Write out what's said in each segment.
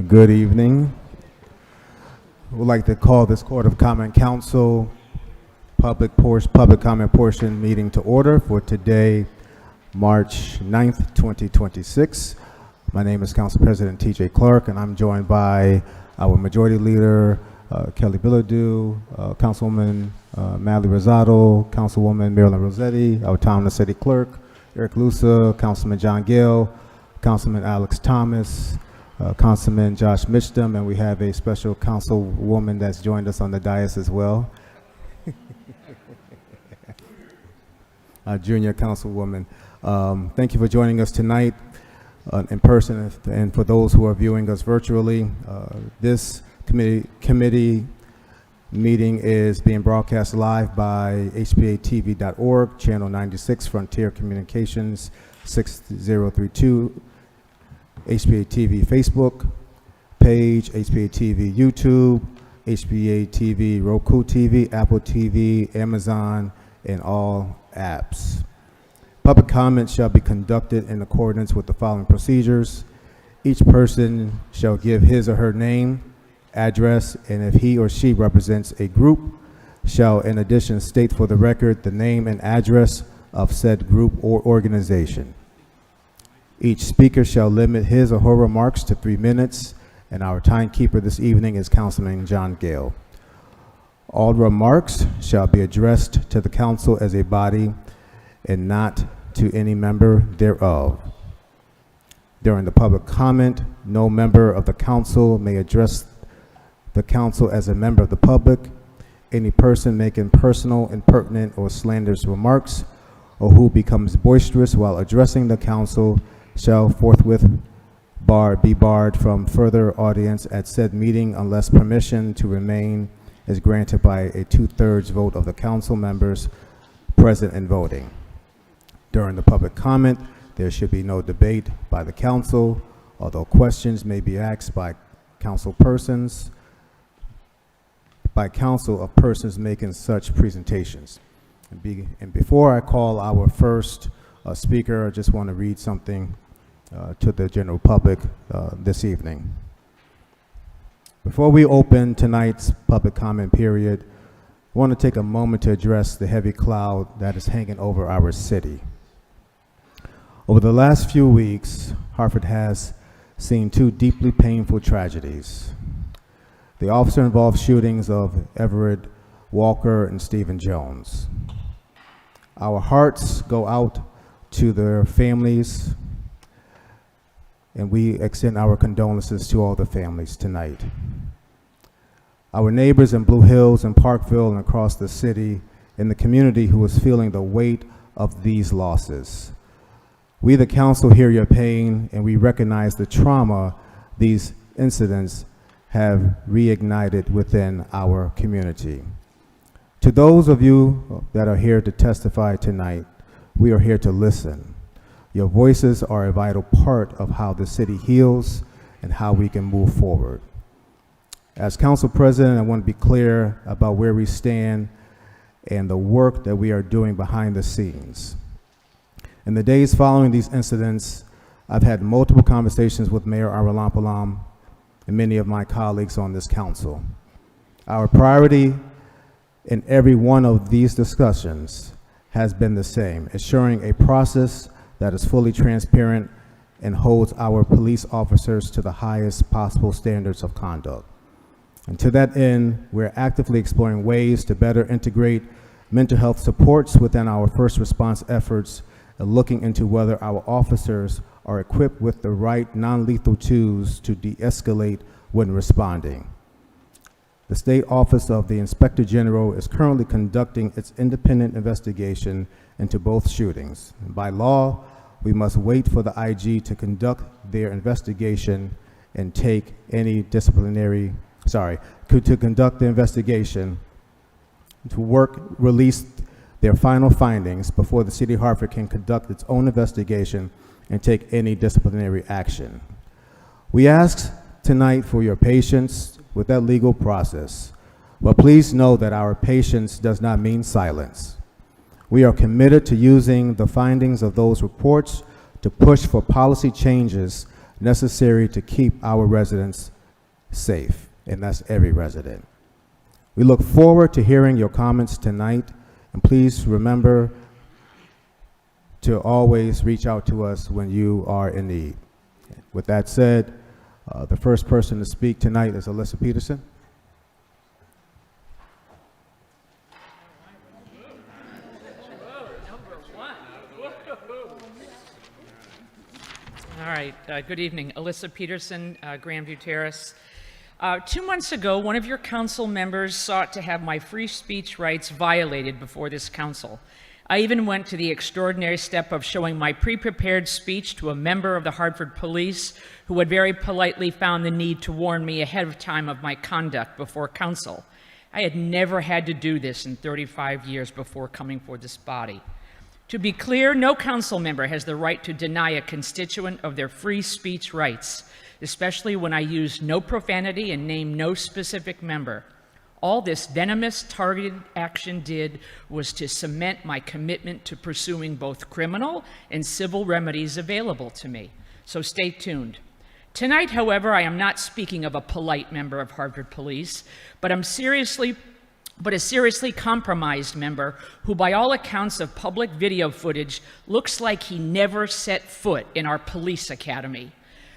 Good evening. We'd like to call this Court of Common Council public comment portion meeting to order for today, March 9th, 2026. My name is Council President T.J. Clark, and I'm joined by our Majority Leader, Kelly Bilodeau, Councilwoman Madly Rosado, Councilwoman Marilyn Rossetti, our Town and City Clerk, Eric Lusa, Councilman John Gale, Councilman Alex Thomas, Councilman Josh Mitchum, and we have a special councilwoman that's joined us on the dais as well. Our junior councilwoman. Thank you for joining us tonight in person, and for those who are viewing us virtually. This committee meeting is being broadcast live by HPA-TV.org, Channel 96, Frontier Communications 6032, HPA-TV Facebook page, HPA-TV YouTube, HPA-TV Roku TV, Apple TV, Amazon, and all apps. Public comments shall be conducted in accordance with the following procedures. Each person shall give his or her name, address, and if he or she represents a group, shall in addition state for the record the name and address of said group or organization. Each speaker shall limit his or her remarks to 3 minutes, and our timekeeper this evening is Councilman John Gale. All remarks shall be addressed to the council as a body and not to any member thereof. During the public comment, no member of the council may address the council as a member of the public. Any person making personal, impertinent, or slanderous remarks, or who becomes boisterous while addressing the council, shall forthwith be barred from further audience at said meeting unless permission to remain is granted by a 2/3 vote of the council members present and voting. During the public comment, there should be no debate by the council, although questions may be asked by council of persons making such presentations. And before I call our first speaker, I just want to read something to the general public this evening. Before we open tonight's public comment period, I want to take a moment to address the heavy cloud that is hanging over our city. Over the last few weeks, Hartford has seen 2 deeply painful tragedies. The officer-involved shootings of Everett Walker and Stephen Jones. Our hearts go out to their families, and we extend our condolences to all the families tonight. Our neighbors in Blue Hills and Parkville and across the city and the community who is feeling the weight of these losses. We, the council, hear your pain, and we recognize the trauma these incidents have reignited within our community. To those of you that are here to testify tonight, we are here to listen. Your voices are a vital part of how the city heals and how we can move forward. As council president, I want to be clear about where we stand and the work that we are doing behind the scenes. In the days following these incidents, I've had multiple conversations with Mayor Aralampalam and many of my colleagues on this council. Our priority in every one of these discussions has been the same: ensuring a process that is fully transparent and holds our police officers to the highest possible standards of conduct. And to that end, we're actively exploring ways to better integrate mental health supports within our first response efforts and looking into whether our officers are equipped with the right non-lethal tools to de-escalate when responding. The State Office of the Inspector General is currently conducting its independent investigation into both shootings. By law, we must wait for the IG to conduct their investigation and take any to conduct the investigation, release their final findings before the City of Hartford can conduct its own investigation and take any disciplinary action. We ask tonight for your patience with that legal process, but please know that our patience does not mean silence. We are committed to using the findings of those reports to push for policy changes necessary to keep our residents safe, and that's every resident. We look forward to hearing your comments tonight, and please remember to always reach out to us when you are in need. With that said, the first person to speak tonight is Alyssa Peterson. All right, good evening. Alyssa Peterson, Grandview Terrace. 2 months ago, one of your council members sought to have my free speech rights violated before this council. I even went to the extraordinary step of showing my pre-prepared speech to a member of the Hartford Police who had very politely found the need to warn me ahead of time of my conduct before council. I had never had to do this in 35 years before coming for this body. To be clear, no council member has the right to deny a constituent of their free speech rights, especially when I use no profanity and name no specific member. All this venomous, targeted action did was to cement my commitment to pursuing both criminal and civil remedies available to me. So stay tuned. Tonight, however, I am not speaking of a polite member of Hartford Police, but a seriously compromised member who, by all accounts of public video footage, looks like he never set foot in our police academy.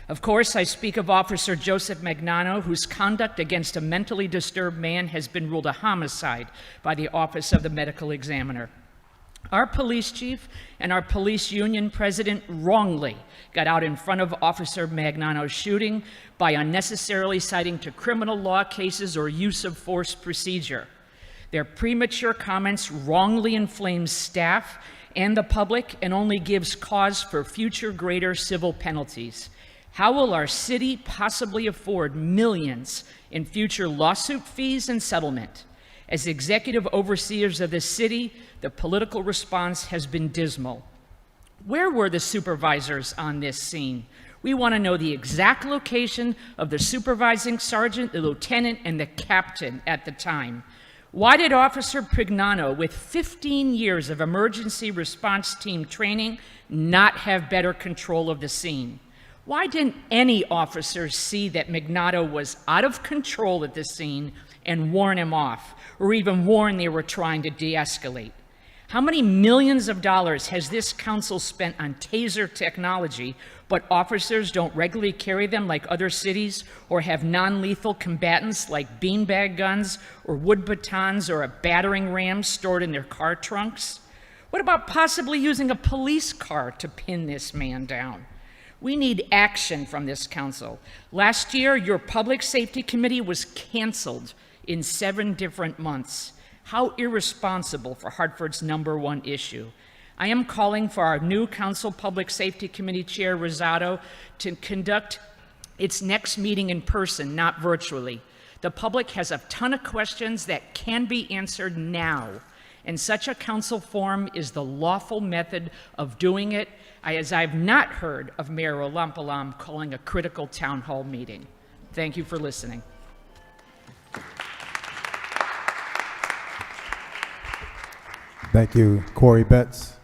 Of course, I speak of Officer Joseph Magnano, whose conduct against a mentally disturbed man has been ruled a homicide by the Office of the Medical Examiner. Our police chief and our police union president wrongly got out in front of Officer Magnano's shooting by unnecessarily citing to criminal law cases or use of force procedure. Their premature comments wrongly inflames staff and the public and only gives cause for future greater civil penalties. How will our city possibly afford millions in future lawsuit fees and settlement? As executive overseers of the city, the political response has been dismal. Where were the supervisors on this scene? We want to know the exact location of the supervising sergeant, the lieutenant, and the captain at the time. Why did Officer Prignano, with 15 years of emergency response team training, not have better control of the scene? Why didn't any officers see that Magnano was out of control at the scene and warn him off, or even warn they were trying to de-escalate? How many millions of dollars has this council spent on taser technology, but officers don't regularly carry them like other cities, or have non-lethal combatants like beanbag guns or wood batons or a battering ram stored in their car trunks? What about possibly using a police car to pin this man down? We need action from this council. Last year, your Public Safety Committee was canceled in 7 different months. How irresponsible for Hartford's #1 issue. I am calling for our new Council Public Safety Committee Chair, Rosado, to conduct its next meeting in person, not virtually. The public has a ton of questions that can be answered now, and such a council forum is the lawful method of doing it, as I've not heard of Mayor Olampalam calling a critical town hall meeting. Thank you for listening. Thank you. Corey Betts.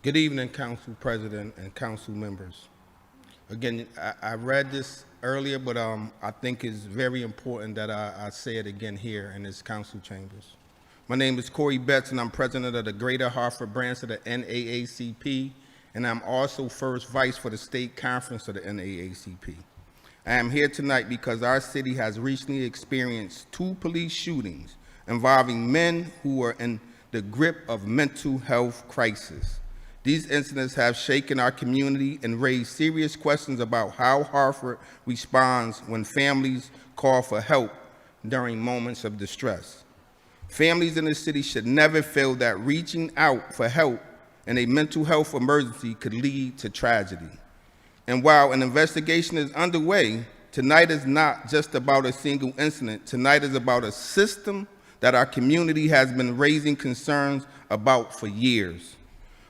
Good evening, Council President and Council members. Again, I read this earlier, but I think it's very important that I say it again here in this council chambers. My name is Corey Betts, and I'm president of the Greater Hartford branch of the NAACP, and I'm also first vice for the state conference of the NAACP. I am here tonight because our city has recently experienced 2 police shootings involving men who were in the grip of mental health crisis. These incidents have shaken our community and raised serious questions about how Hartford responds when families call for help during moments of distress. Families in the city should never feel that reaching out for help in a mental health emergency could lead to tragedy. And while an investigation is underway, tonight is not just about a single incident. Tonight is about a system that our community has been raising concerns about for years.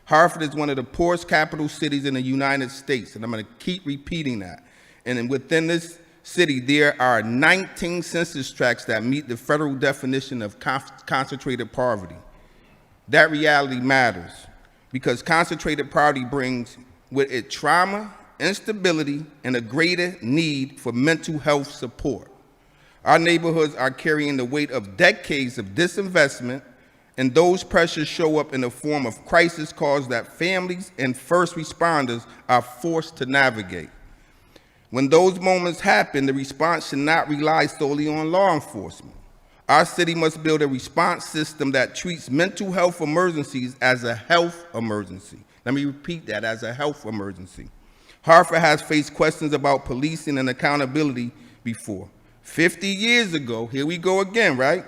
Hartford is one of the poorest capital cities in the United States, and I'm going to keep repeating that. And within this city, there are 19 census tracts that meet the federal definition of concentrated poverty. That reality matters because concentrated poverty brings with it trauma, instability, and a greater need for mental health support. Our neighborhoods are carrying the weight of decades of disinvestment, and those pressures show up in the form of crisis calls that families and first responders are forced to navigate. When those moments happen, the response should not rely solely on law enforcement. Our city must build a response system that treats mental health emergencies as a health emergency. Let me repeat that, as a health emergency. Hartford has faced questions about policing and accountability before. 50 years ago, here we go again, right?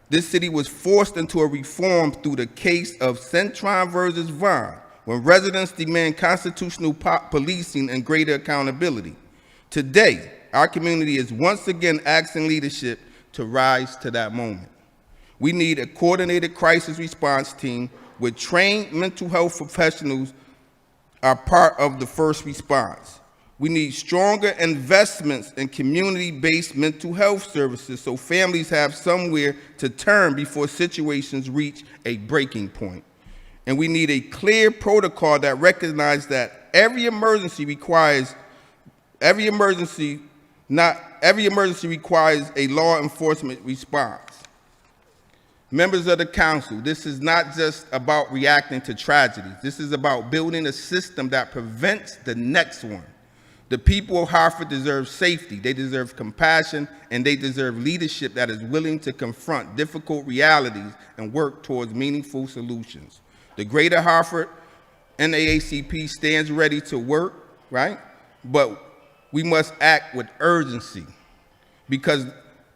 This city was forced into a reform through the case of Centron versus Vaughn, when residents demand constitutional policing and greater accountability. Today, our community is once again asking leadership to rise to that moment. We need a coordinated crisis response team with trained mental health professionals are part of the first response. We need stronger investments in community-based mental health services so families have somewhere to turn before situations reach a breaking point. And we need a clear protocol that recognizes that every emergency requires a law enforcement response. Members of the council, this is not just about reacting to tragedies. This is about building a system that prevents the next one. The people of Hartford deserve safety, they deserve compassion, and they deserve leadership that is willing to confront difficult realities and work towards meaningful solutions. The Greater Hartford NAACP stands ready to work, right? But we must act with urgency because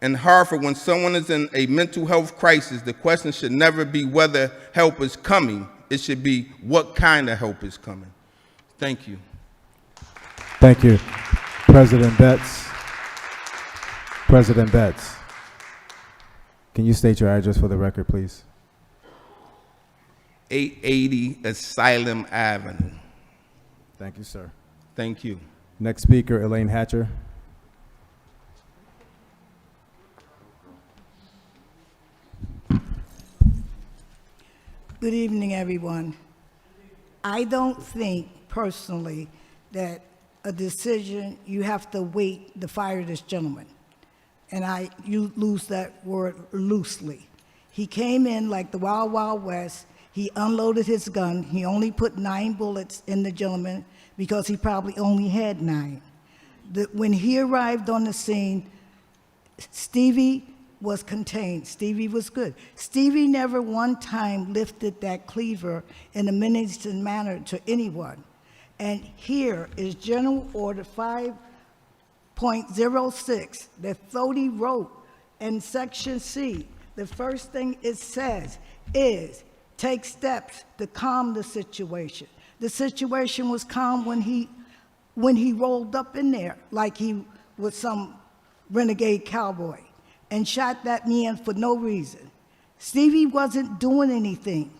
in Hartford, when someone is in a mental health crisis, the question should never be whether help is coming. It should be what kind of help is coming. Thank you. Thank you, President Betts. President Betts, can you state your address for the record, please? 880 Asylum Avenue. Thank you, sir. Thank you. Next speaker, Elaine Hatcher. Good evening, everyone. I don't think personally that a decision, you have to wait to fire this gentleman. And you lose that word loosely. He came in like the Wild Wild West. He unloaded his gun. He only put 9 bullets in the gentleman because he probably only had 9. When he arrived on the scene, Stevie was contained. Stevie was good. Stevie never one time lifted that cleaver in a menacing manner to anyone. And here is General Order 5.06 that Thody wrote in Section C. The first thing it says is take steps to calm the situation. The situation was calm when he rolled up in there like he was some renegade cowboy and shot that man for no reason. Stevie wasn't doing anything.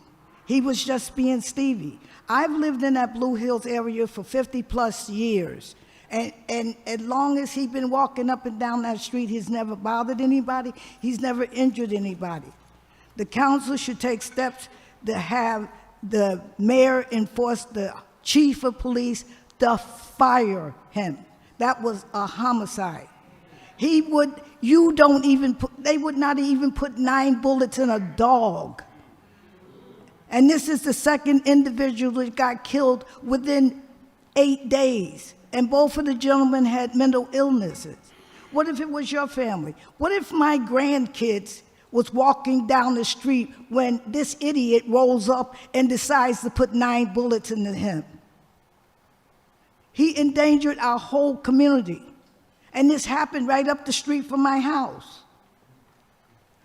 He was just being Stevie. I've lived in that Blue Hills area for 50 plus years. And as long as he's been walking up and down that street, he's never bothered anybody. He's never injured anybody. The council should take steps to have the mayor enforce the chief of police to fire him. That was a homicide. They would not even put 9 bullets in a dog. And this is the second individual that got killed within 8 days. And both of the gentlemen had mental illnesses. What if it was your family? What if my grandkids was walking down the street when this idiot rolls up and decides to put 9 bullets into him? He endangered our whole community. And this happened right up the street from my house.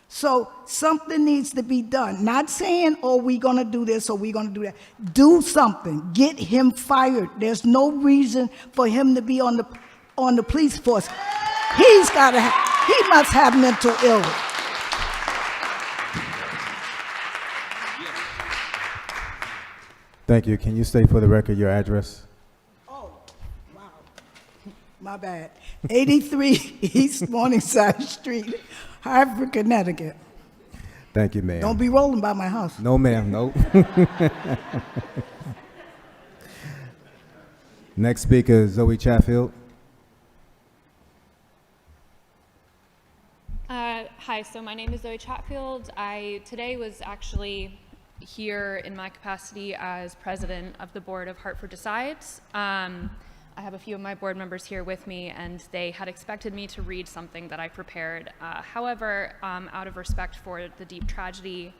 So something needs to be done. Not saying, oh, we're going to do this or we're going to do that. Do something. Get him fired. There's no reason for him to be on the police force. He must have mental illness. Thank you. Can you state for the record your address? Oh, wow. My bad. 83 East Morningside Street, Hartford, Connecticut. Thank you, ma'am. Don't be rolling by my house. No, ma'am. Nope. Next speaker is Zoe Chatfield. Hi, so my name is Zoe Chatfield. I today was actually here in my capacity as president of the board of Hartford Decides. I have a few of my board members here with me, and they had expected me to read something that I prepared. However, out of respect for the deep tragedy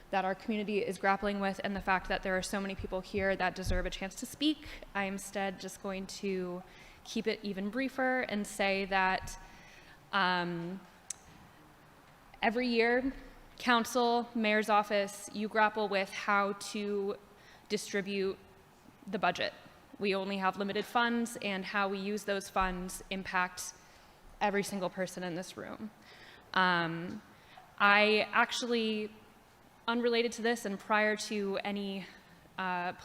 that our community is grappling with and the fact that there are so many people here that deserve a chance to speak, I am instead just going to keep it even briefer and say that every year, council, mayor's office, you grapple with how to distribute the budget. We only have limited funds, and how we use those funds impacts every single person in this room. I actually, unrelated to this and prior to any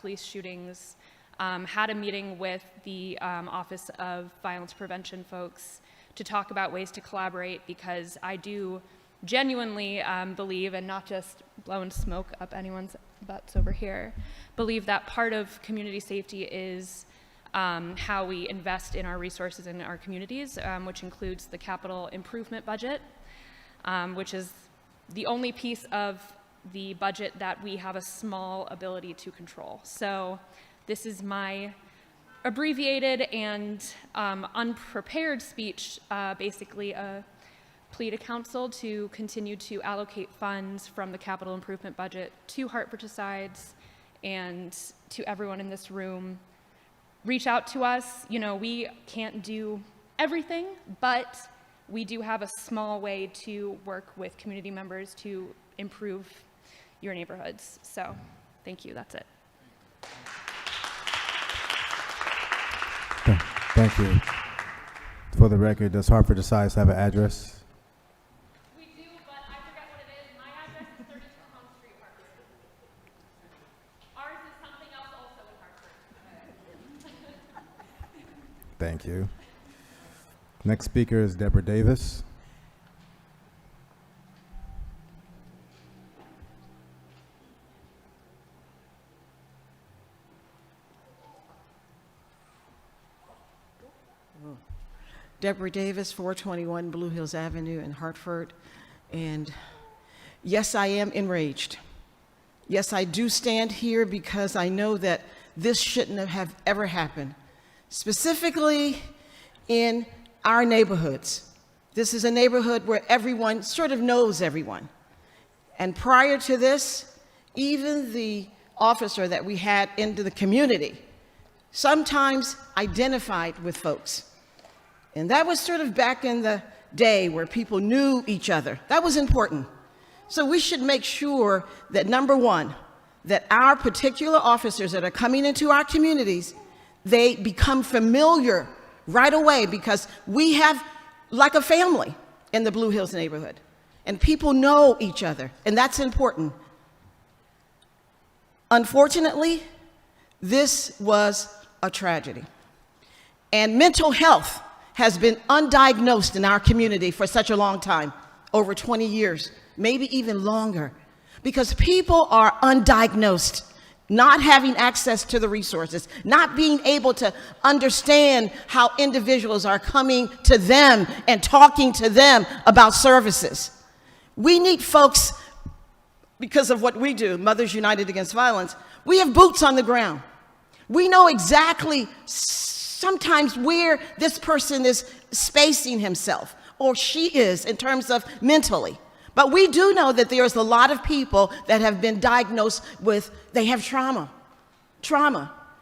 police shootings, had a meeting with the Office of Violence Prevention folks to talk about ways to collaborate, because I do genuinely believe, and not just blowing smoke up anyone's butts over here, believe that part of community safety is how we invest in our resources in our communities, which includes the capital improvement budget, which is the only piece of the budget that we have a small ability to control. So this is my abbreviated and unprepared speech, basically a plea to council to continue to allocate funds from the capital improvement budget to Hartford Decides, and to everyone in this room, reach out to us. You know, we can't do everything, but we do have a small way to work with community members to improve your neighborhoods. So thank you, that's it. Thank you. For the record, does Hartford Decides have an address? Thank you. Next speaker is Deborah Davis. Deborah Davis, 421 Blue Hills Avenue in Hartford. And yes, I am enraged. Yes, I do stand here because I know that this shouldn't have ever happened. Specifically in our neighborhoods. This is a neighborhood where everyone sort of knows everyone. And prior to this, even the officer that we had into the community sometimes identified with folks. And that was sort of back in the day where people knew each other. That was important. So we should make sure that, number one, that our particular officers that are coming into our communities, they become familiar right away, because we have like a family in the Blue Hills neighborhood, and people know each other, and that's important. Unfortunately, this was a tragedy, and mental health has been undiagnosed in our community for such a long time, over 20 years, maybe even longer, because people are undiagnosed not having access to the resources, not being able to understand how individuals are coming to them and talking to them about services. We need folks, because of what we do, Mothers United Against Violence, we have boots on the ground. We know exactly sometimes where this person is spacing himself or she is in terms of mentally. But we do know that there's a lot of people that have been diagnosed with, they have trauma.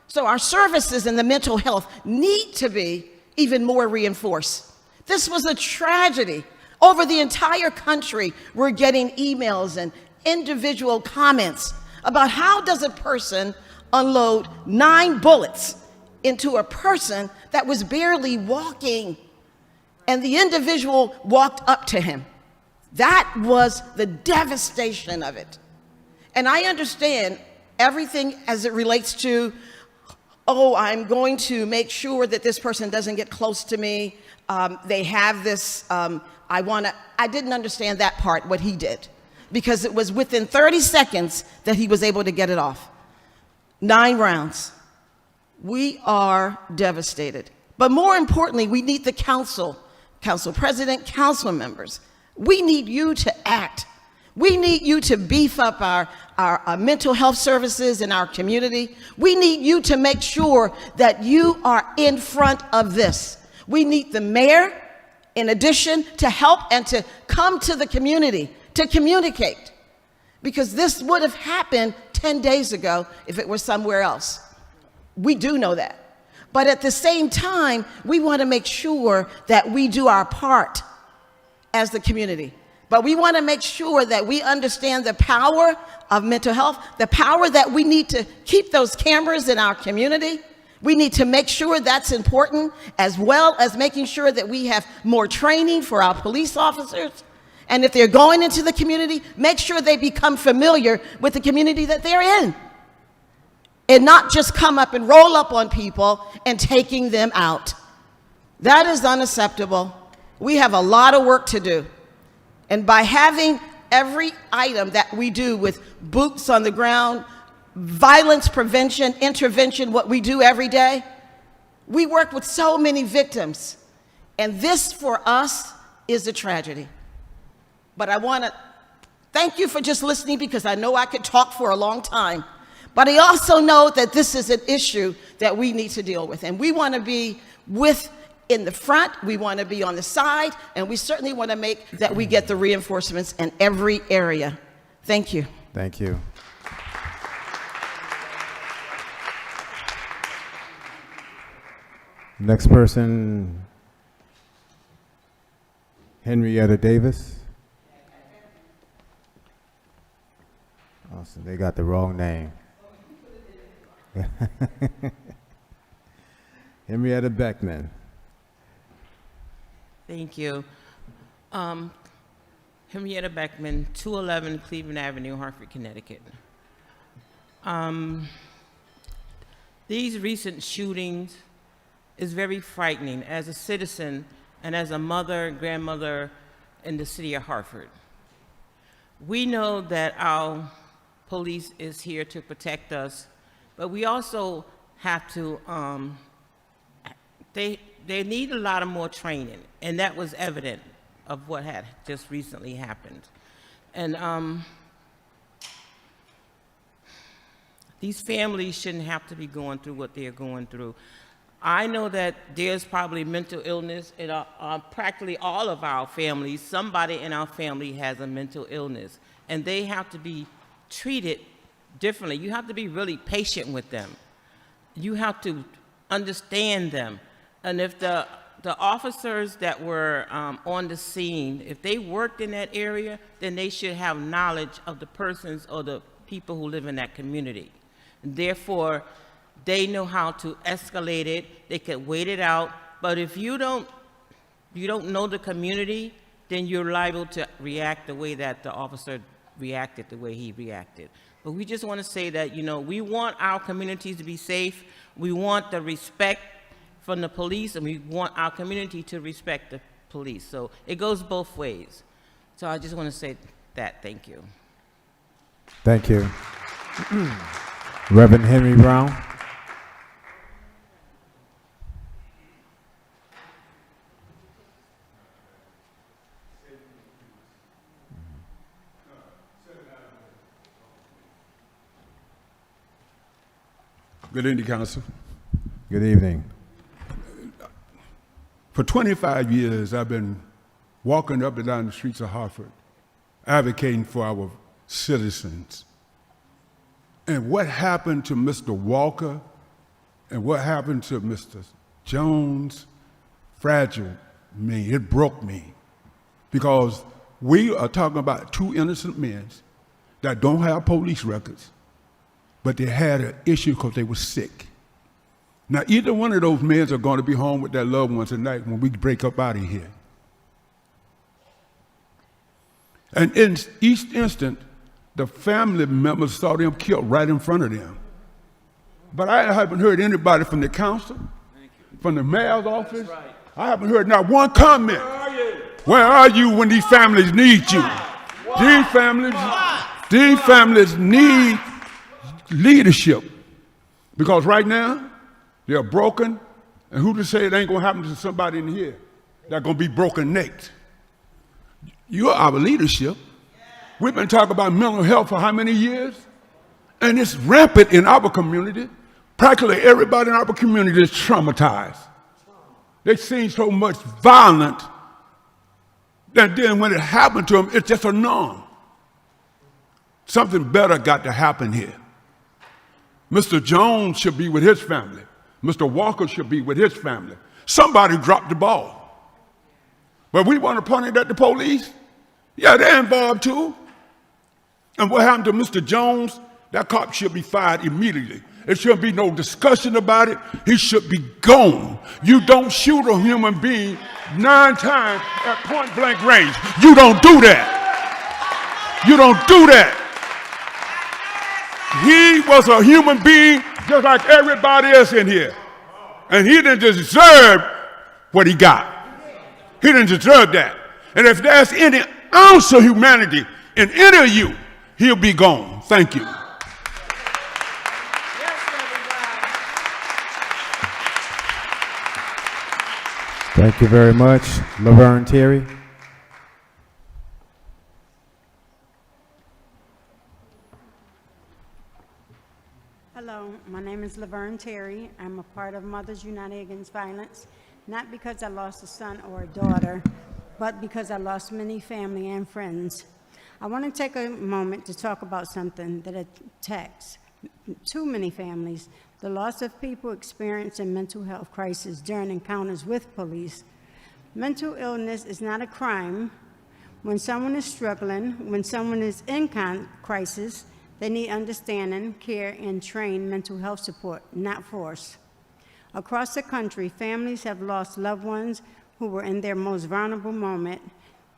So our services in the mental health need to be even more reinforced. This was a tragedy. Over the entire country, we're getting emails and individual comments about how does a person unload 9 bullets into a person that was barely walking, and the individual walked up to him. That was the devastation of it. And I understand everything as it relates to, oh, I'm going to make sure that this person doesn't get close to me. They have this, I didn't understand that part, what he did, because it was within 30 seconds that he was able to get it off. 9 rounds. We are devastated. But more importantly, we need the council president, council members. We need you to act. We need you to beef up our mental health services in our community. We need you to make sure that you are in front of this. We need the mayor, in addition, to help and to come to the community to communicate, because this would have happened 10 days ago if it were somewhere else. We do know that. But at the same time, we want to make sure that we do our part as the community. But we want to make sure that we understand the power of mental health, the power that we need to keep those cameras in our community. We need to make sure that's important, as well as making sure that we have more training for our police officers. And if they're going into the community, make sure they become familiar with the community that they're in, and not just come up and roll up on people and taking them out. That is unacceptable. We have a lot of work to do. And by having every item that we do with boots on the ground, violence prevention, intervention, what we do every day, we work with so many victims. And this, for us, is a tragedy. But I want to thank you for just listening, because I know I could talk for a long time. But I also know that this is an issue that we need to deal with. And we want to be in the front, we want to be on the side, and we certainly want to make that we get the reinforcements in every area. Thank you. Thank you. Next person, Henrietta Davis. Oh, so they got the wrong name. Henrietta Beckman. Thank you. Henrietta Beckman, 211 Cleveland Avenue, Hartford, Connecticut. These recent shootings is very frightening as a citizen and as a mother and grandmother in the city of Hartford. We know that our police is here to protect us, but we also have to, they need a lot of more training, and that was evident of what had just recently happened. And these families shouldn't have to be going through what they're going through. I know that there's probably mental illness in practically all of our families. Somebody in our family has a mental illness, and they have to be treated differently. You have to be really patient with them. You have to understand them. And if the officers that were on the scene, if they worked in that area, then they should have knowledge of the persons or the people who live in that community. Therefore, they know how to escalate it. They could wait it out. But if you don't know the community, then you're liable to react the way that the officer reacted, the way he reacted. But we just want to say that, we want our communities to be safe. We want the respect from the police, and we want our community to respect the police. So it goes both ways. So I just want to say that. Thank you. Thank you. Reverend Henry Brown. Good evening, Council. Good evening. For 25 years, I've been walking up and down the streets of Hartford, advocating for our citizens. And what happened to Mr. Walker and what happened to Mr. Jones fragile me. It broke me. Because we are talking about two innocent men that don't have police records, but they had an issue because they were sick. Now, either one of those men are going to be home with their loved ones tonight when we break up out of here. And in each instant, the family members saw them killed right in front of them. But I haven't heard anybody from the council, from the mayor's office. Right. I haven't heard not one comment. Where are you when these families need you? These families need leadership. Because right now, they're broken, and who to say it ain't gonna happen to somebody in here that's gonna be broken next? You're our leadership. We've been talking about mental health for how many years? And it's rampant in our community. Practically everybody in our community is traumatized. They've seen so much violence that then when it happened to them, it's just a norm. Something better got to happen here. Mr. Jones should be with his family. Mr. Walker should be with his family. Somebody dropped the ball. But we want to point it at the police? Yeah, they're involved too. And what happened to Mr. Jones? That cop should be fired immediately. There shouldn't be no discussion about it. He should be gone. You don't shoot a human being 9 times at point blank range. You don't do that. You don't do that. He was a human being just like everybody else in here. And he didn't deserve what he got. He didn't deserve that. And if there's any ounce of humanity in any of you, he'll be gone. Thank you. Thank you very much. Laverne Terry. Hello, my name is Laverne Terry. I'm a part of Mothers United Against Violence, not because I lost a son or a daughter, but because I lost many family and friends. I want to take a moment to talk about something that attacks too many families, the loss of people experiencing mental health crisis during encounters with police. Mental illness is not a crime. When someone is struggling, when someone is in crisis, they need understanding, care, and trained mental health support, not force. Across the country, families have lost loved ones who were in their most vulnerable moment.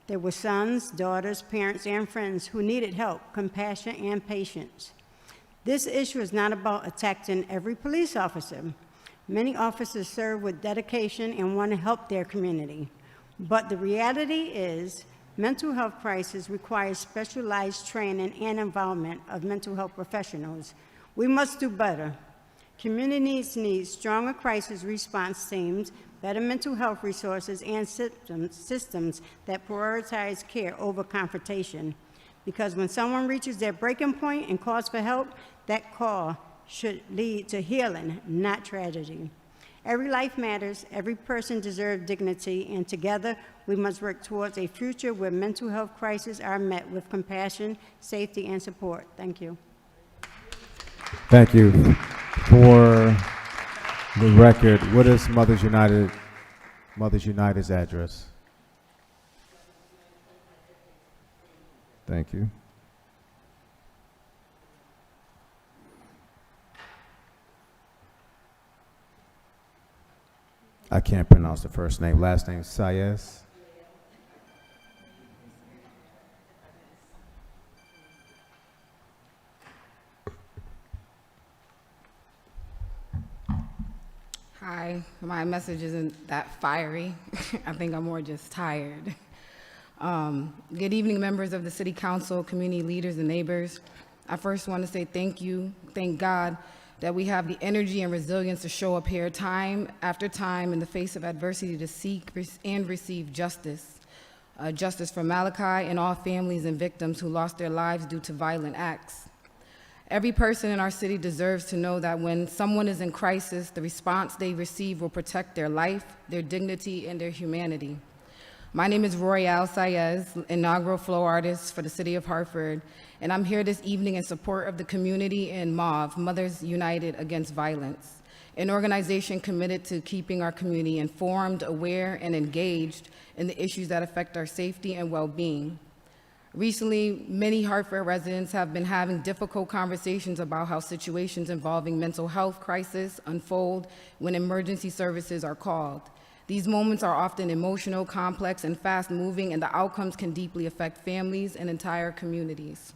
There were sons, daughters, parents, and friends who needed help, compassion, and patience. This issue is not about attacking every police officer. Many officers serve with dedication and want to help their community. But the reality is, mental health crisis requires specialized training and involvement of mental health professionals. We must do better. Communities need stronger crisis response teams, better mental health resources, and systems that prioritize care over confrontation. Because when someone reaches their breaking point and calls for help, that call should lead to healing, not tragedy. Every life matters, every person deserves dignity, and together we must work towards a future where mental health crises are met with compassion, safety, and support. Thank you. Thank you. For the record, what is Mothers United's address? Thank you. I can't pronounce the first name. Last name, Sayes. Hi, my message isn't that fiery. I think I'm more just tired. Good evening, members of the City Council, community leaders, and neighbors. I first want to say thank you thank God that we have the energy and resilience to show up here time after time in the face of adversity to seek and receive justice. Justice for Malachi and all families and victims who lost their lives due to violent acts. Every person in our city deserves to know that when someone is in crisis, the response they receive will protect their life, their dignity, and their humanity. My name is Royale Saez, inaugural flow artist for the city of Hartford, and I'm here this evening in support of the community in MAUV, Mothers United Against Violence, an organization committed to keeping our community informed, aware, and engaged in the issues that affect our safety and well-being. Recently, many Hartford residents have been having difficult conversations about how situations involving mental health crisis unfold when emergency services are called. These moments are often emotional, complex, and fast-moving, and the outcomes can deeply affect families and entire communities.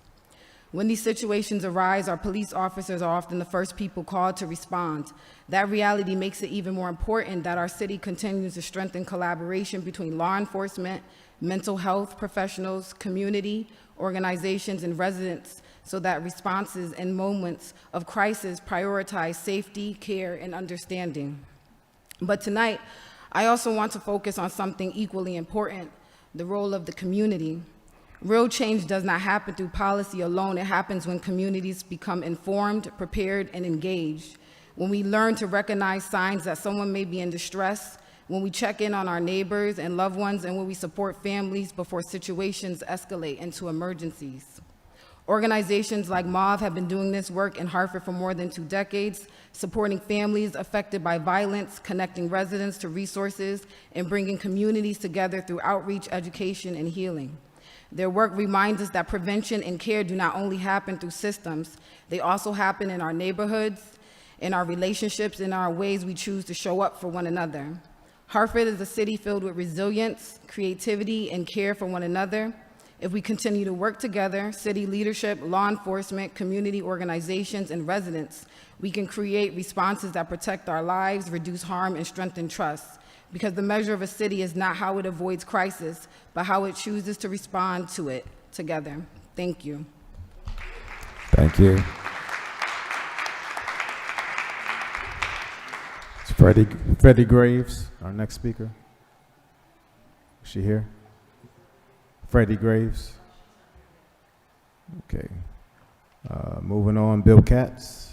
When these situations arise, our police officers are often the first people called to respond. That reality makes it even more important that our city continues to strengthen collaboration between law enforcement, mental health professionals, community, organizations, and residents so that responses in moments of crisis prioritize safety, care, and understanding. But tonight, I also want to focus on something equally important, the role of the community. Real change does not happen through policy alone. It happens when communities become informed, prepared, and engaged. When we learn to recognize signs that someone may be in distress, when we check in on our neighbors and loved ones, and when we support families before situations escalate into emergencies. Organizations like MAUV have been doing this work in Hartford for more than 2 decades, supporting families affected by violence, connecting residents to resources, and bringing communities together through outreach, education, and healing. Their work reminds us that prevention and care do not only happen through systems, they also happen in our neighborhoods, in our relationships, in our ways we choose to show up for one another. Hartford is a city filled with resilience, creativity, and care for one another. If we continue to work together, city leadership, law enforcement, community organizations, and residents, we can create responses that protect our lives, reduce harm, and strengthen trust. Because the measure of a city is not how it avoids crisis, but how it chooses to respond to it together. Thank you. Thank you. It's Freddie Graves, our next speaker. Is she here? Freddie Graves. Okay. Moving on, Bill Katz.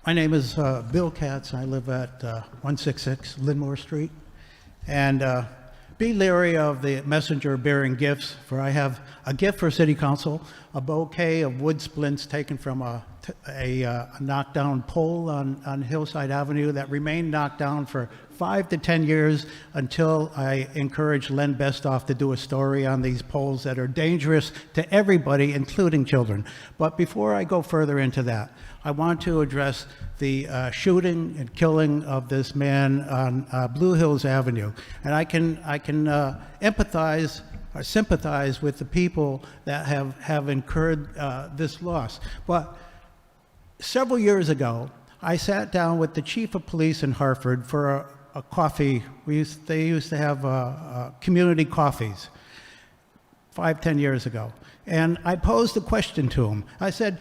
My name is Bill Katz. I live at 166 Linmore Street. And be leery of the messenger bearing gifts, for I have a gift for City Council, a bouquet of wood splints taken from a knockdown pole on Hillside Avenue that remained knocked down for 5 to 10 years until I encouraged Len Bestoff to do a story on these poles that are dangerous to everybody, including children. But before I go further into that, I want to address the shooting and killing of this man on Blue Hills Avenue. And I can empathize or sympathize with the people that have incurred this loss. But several years ago, I sat down with the chief of police in Hartford for a coffee. They used to have community coffees 5-10 years ago. And I posed a question to him. I said,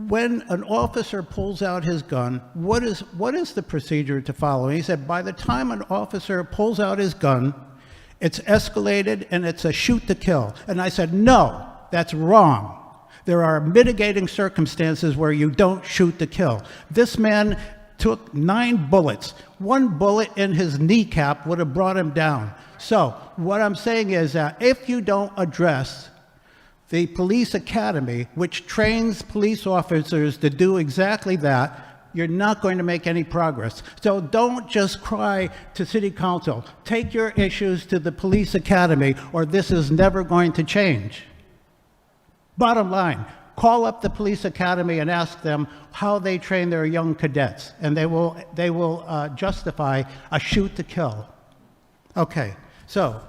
when an officer pulls out his gun, what is the procedure to follow? And he said, by the time an officer pulls out his gun, it's escalated and it's a shoot to kill. And I said, no, that's wrong. There are mitigating circumstances where you don't shoot to kill. This man took 9 bullets. 1 bullet in his kneecap would have brought him down. So what I'm saying is that if you don't address the police academy, which trains police officers to do exactly that, you're not going to make any progress. So don't just cry to City Council. Take your issues to the police academy, or this is never going to change. Bottom line, call up the police academy and ask them how they train their young cadets, and they will justify a shoot to kill. Okay, so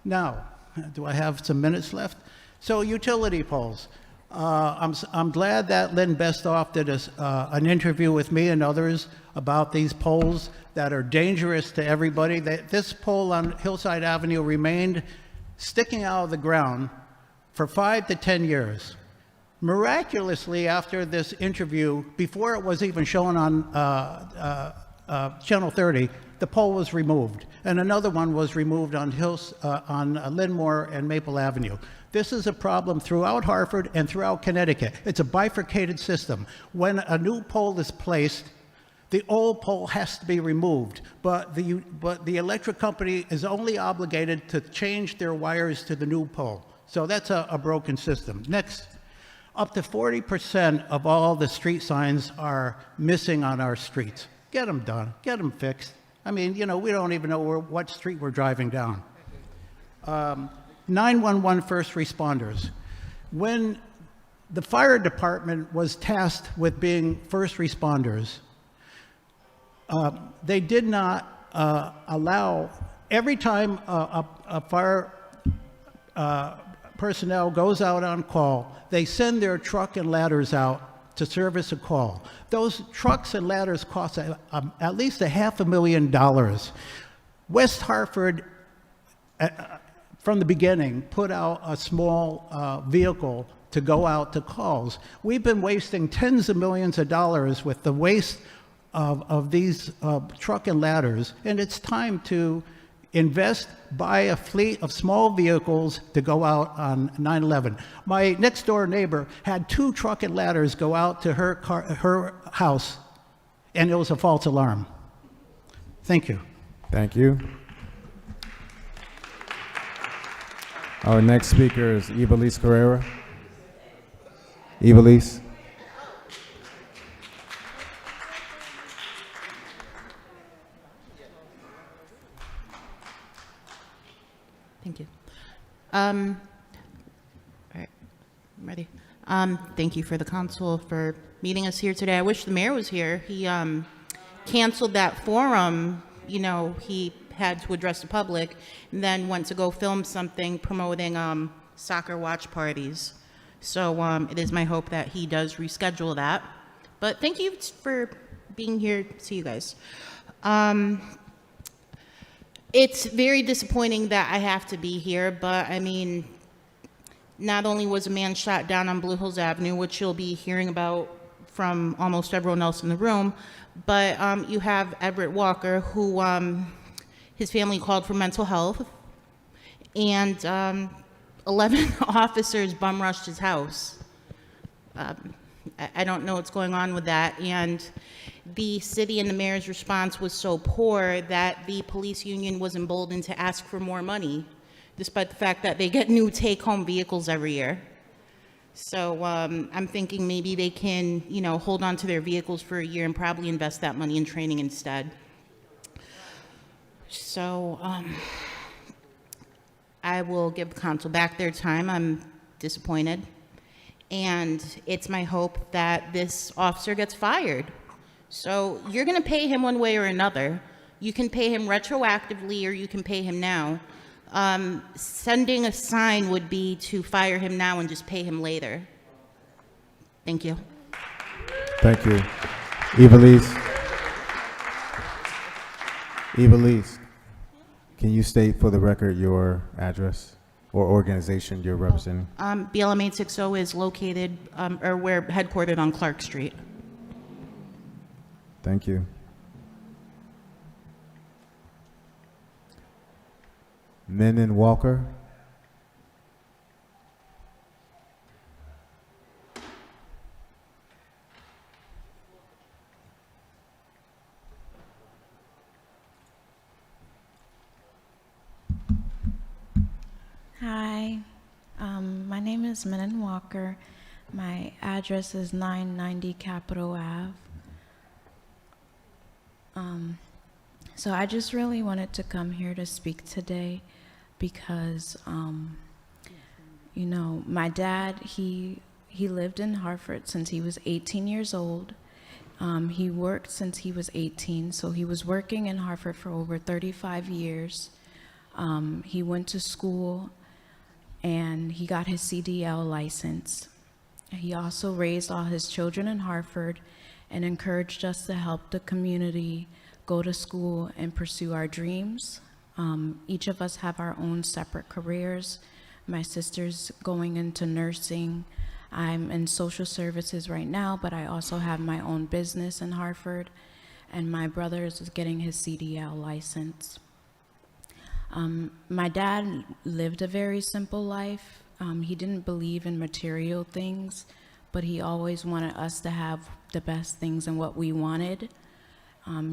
now, do I have some minutes left? So utility poles. I'm glad that Lynn Bestoff did an interview with me and others about these poles that are dangerous to everybody. This pole on Hillside Avenue remained sticking out of the ground for 5 to 10 years. Miraculously, after this interview, before it was even shown on Channel 30, the pole was removed, and another one was removed on Linmore and Maple Avenue. This is a problem throughout Hartford and throughout Connecticut. It's a bifurcated system. When a new pole is placed, the old pole has to be removed, but the electric company is only obligated to change their wires to the new pole. So that's a broken system. Next, up to 40% of all the street signs are missing on our streets. Get them done, get them fixed. I mean, you know, we don't even know what street we're driving down. 911 first responders. When the fire department was tasked with being first responders, they did not allow, every time a fire personnel goes out on call, they send their truck and ladders out to service a call. Those trucks and ladders cost at least $500,000. West Hartford, from the beginning, put out a small vehicle to go out to calls. We've been wasting tens of millions of dollars with the waste of these truck and ladders, and it's time to invest, buy a fleet of small vehicles to go out on 9/11. My next door neighbor had 2 truck and ladders go out to her house, and it was a false alarm. Thank you. Thank you. Our next speaker is Evelise Carrera. Evelise. Thank you. All right, I'm ready. Thank you for the council for meeting us here today. I wish the mayor was here. He canceled that forum, you know, he had to address the public, and then went to go film something promoting soccer watch parties. So it is my hope that he does reschedule that. But thank you for being here. See you guys. It's very disappointing that I have to be here, but I mean, not only was a man shot down on Blue Hills Avenue, which you'll be hearing about from almost everyone else in the room, but you have Everett Walker, who his family called for mental health, and 11 officers bum rushed his house. I don't know what's going on with that, and the city and the mayor's response was so poor that the police union was emboldened to ask for more money, despite the fact that they get new take-home vehicles every year. So I'm thinking maybe they can, you know, hold on to their vehicles for a year and probably invest that money in training instead. So I will give the council back their time. I'm disappointed. And it's my hope that this officer gets fired. So you're going to pay him one way or another. You can pay him retroactively or you can pay him now. Sending a sign would be to fire him now and just pay him later. Thank you. Thank you. Evelise. Evelise, can you state for the record your address or organization you're representing? BLM 860 is located, or we're headquartered on Clark Street. Thank you. Menon Walker. Hi, my name is Menon Walker. My address is 990 Capitol Ave. So I just really wanted to come here to speak today because, you know, my dad, he lived in Hartford since he was 18 years old. He worked since he was 18, so he was working in Hartford for over 35 years. He went to school and he got his CDL license. He also raised all his children in Hartford and encouraged us to help the community go to school and pursue our dreams. Each of us have our own separate careers. My sister's going into nursing. I'm in social services right now, but I also have my own business in Hartford, and my brother is getting his CDL license. My dad lived a very simple life. He didn't believe in material things, but he always wanted us to have the best things and what we wanted.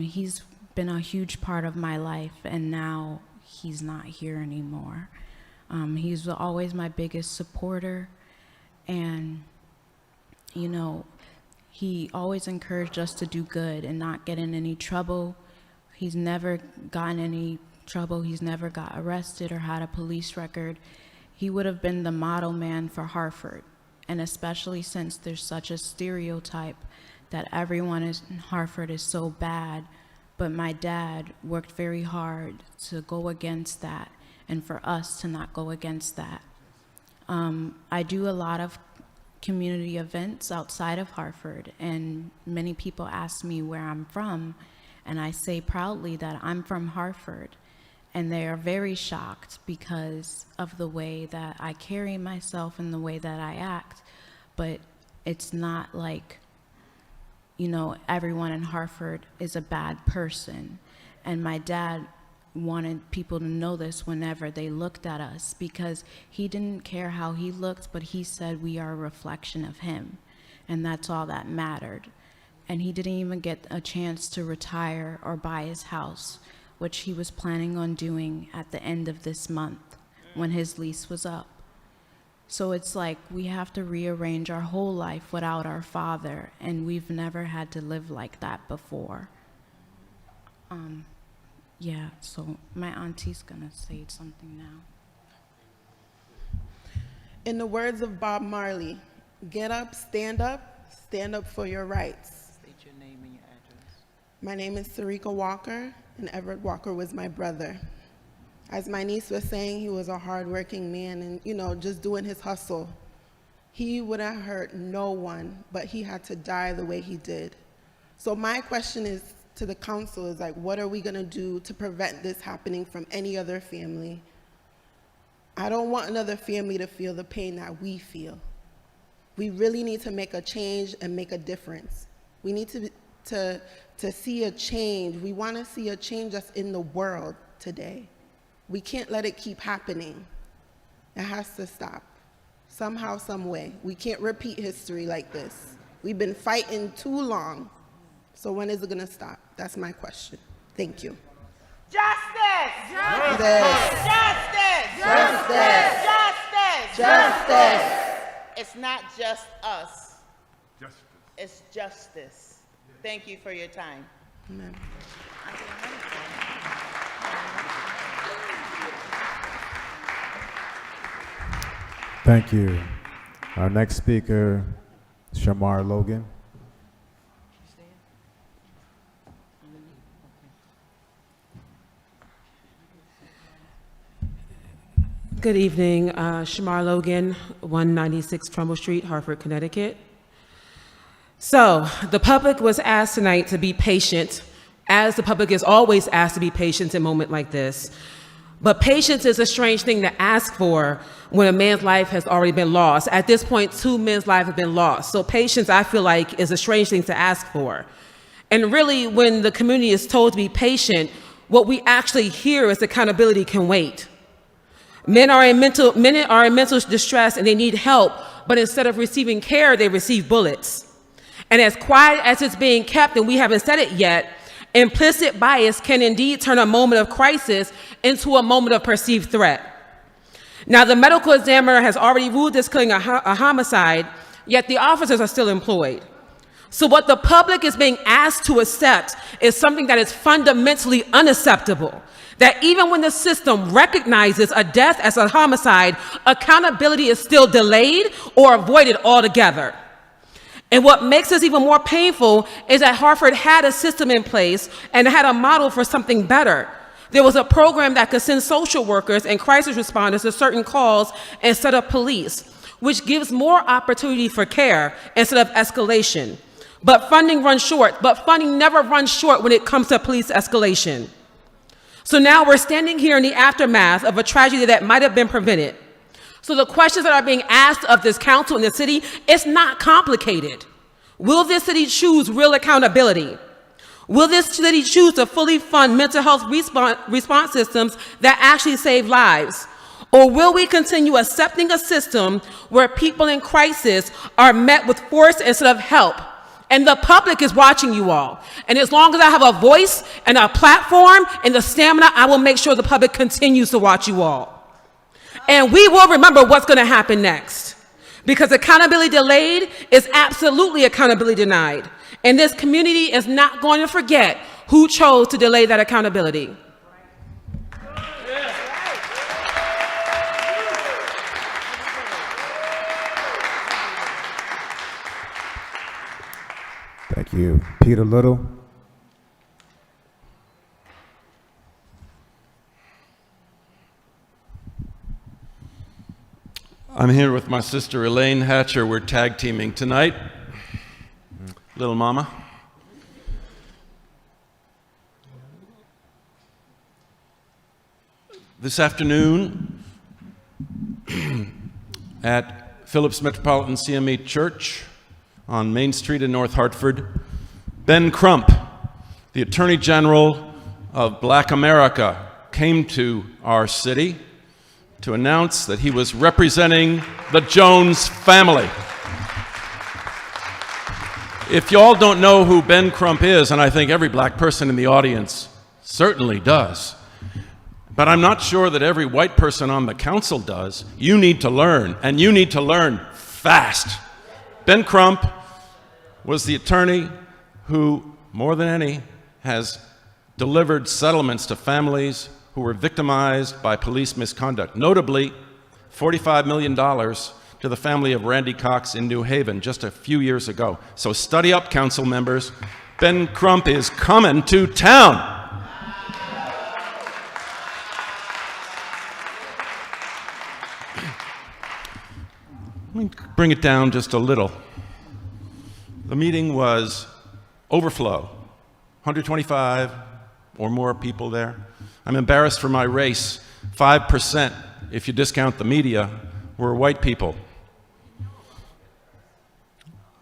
He's been a huge part of my life, and now he's not here anymore. He's always my biggest supporter, and, you know, he always encouraged us to do good and not get in any trouble. He's never gotten any trouble. He's never got arrested or had a police record. He would have been the model man for Hartford, and especially since there's such a stereotype that everyone in Hartford is so bad, but my dad worked very hard to go against that and for us to not go against that. I do a lot of community events outside of Hartford, and many people ask me where I'm from, and I say proudly that I'm from Hartford, and they are very shocked because of the way that I carry myself and the way that I act. But it's not like, you know, everyone in Hartford is a bad person. And my dad wanted people to know this whenever they looked at us, because he didn't care how he looked, but he said we are a reflection of him, and that's all that mattered. And he didn't even get a chance to retire or buy his house, which he was planning on doing at the end of this month when his lease was up. So it's like we have to rearrange our whole life without our father, and we've never had to live like that before. Yeah, so my auntie's gonna say something now. In the words of Bob Marley, get up stand up for your rights. State your name and your address. My name is Sarika Walker, and Everett Walker was my brother. As my niece was saying, he was a hardworking man and, you know, just doing his hustle. He would have hurt no one, but he had to die the way he did. So my question is to the council is like, what are we gonna do to prevent this happening from any other family? I don't want another family to feel the pain that we feel. We really need to make a change and make a difference. We need to see a change. We wanna see a change that's in the world today. We can't let it keep happening. It has to stop. Somehow, some way. We can't repeat history like this. We've been fighting too long. So when is it gonna stop? That's my question. Thank you. Justice! Justice! Justice! Justice! Justice! Justice! It's not just us. Justice. It's justice. Thank you for your time. Amen. Thank you. Our next speaker, Shamar Logan. Good evening, Shamar Logan, 196 Trumbull Street, Hartford, Connecticut. So, the public was asked tonight to be patient, as the public is always asked to be patient in a moment like this. But patience is a strange thing to ask for when a man's life has already been lost. At this point, 2 men's lives have been lost. So patience, I feel like, is a strange thing to ask for. And really, when the community is told to be patient, what we actually hear is accountability can wait. Men are in mental distress and they need help, but instead of receiving care, they receive bullets. And as quiet as it's being kept, and we haven't said it yet, implicit bias can indeed turn a moment of crisis into a moment of perceived threat. Now, the medical examiner has already ruled this killing a homicide, yet the officers are still employed. So what the public is being asked to accept is something that is fundamentally unacceptable. That even when the system recognizes a death as a homicide, accountability is still delayed or avoided altogether. And what makes this even more painful is that Hartford had a system in place and had a model for something better. There was a program that could send social workers and crisis responders to certain calls instead of police, which gives more opportunity for care instead of escalation. But funding runs short, but funding never runs short when it comes to police escalation. So now we're standing here in the aftermath of a tragedy that might have been prevented. So the questions that are being asked of this council and the city, it's not complicated. Will this city choose real accountability? Will this city choose to fully fund mental health response systems that actually save lives? Or will we continue accepting a system where people in crisis are met with force instead of help? And the public is watching you all. And as long as I have a voice and a platform and the stamina, I will make sure the public continues to watch you all. And we will remember what's going to happen next. Because accountability delayed is absolutely accountability denied. And this community is not going to forget who chose to delay that accountability. Thank you. Peter Little. I'm here with my sister Elaine Hatcher. We're tag teaming tonight. Little mama. This afternoon at Phillips Metropolitan CME Church on Main Street in North Hartford, Ben Crump, the Attorney General of Black America, came to our city to announce that he was representing the Jones family. If y'all don't know who Ben Crump is, and I think every black person in the audience certainly does, but I'm not sure that every white person on the council does, you need to learn, and you need to learn fast. Ben Crump was the attorney who, more than any, has delivered settlements to families who were victimized by police misconduct, notably $45 million to the family of Randy Cox in New Haven just a few years ago. So study up, council members. Ben Crump is coming to town. Let me bring it down just a little. The meeting was overflow, 125 or more people there. I'm embarrassed for my race. 5%, if you discount the media, were white people.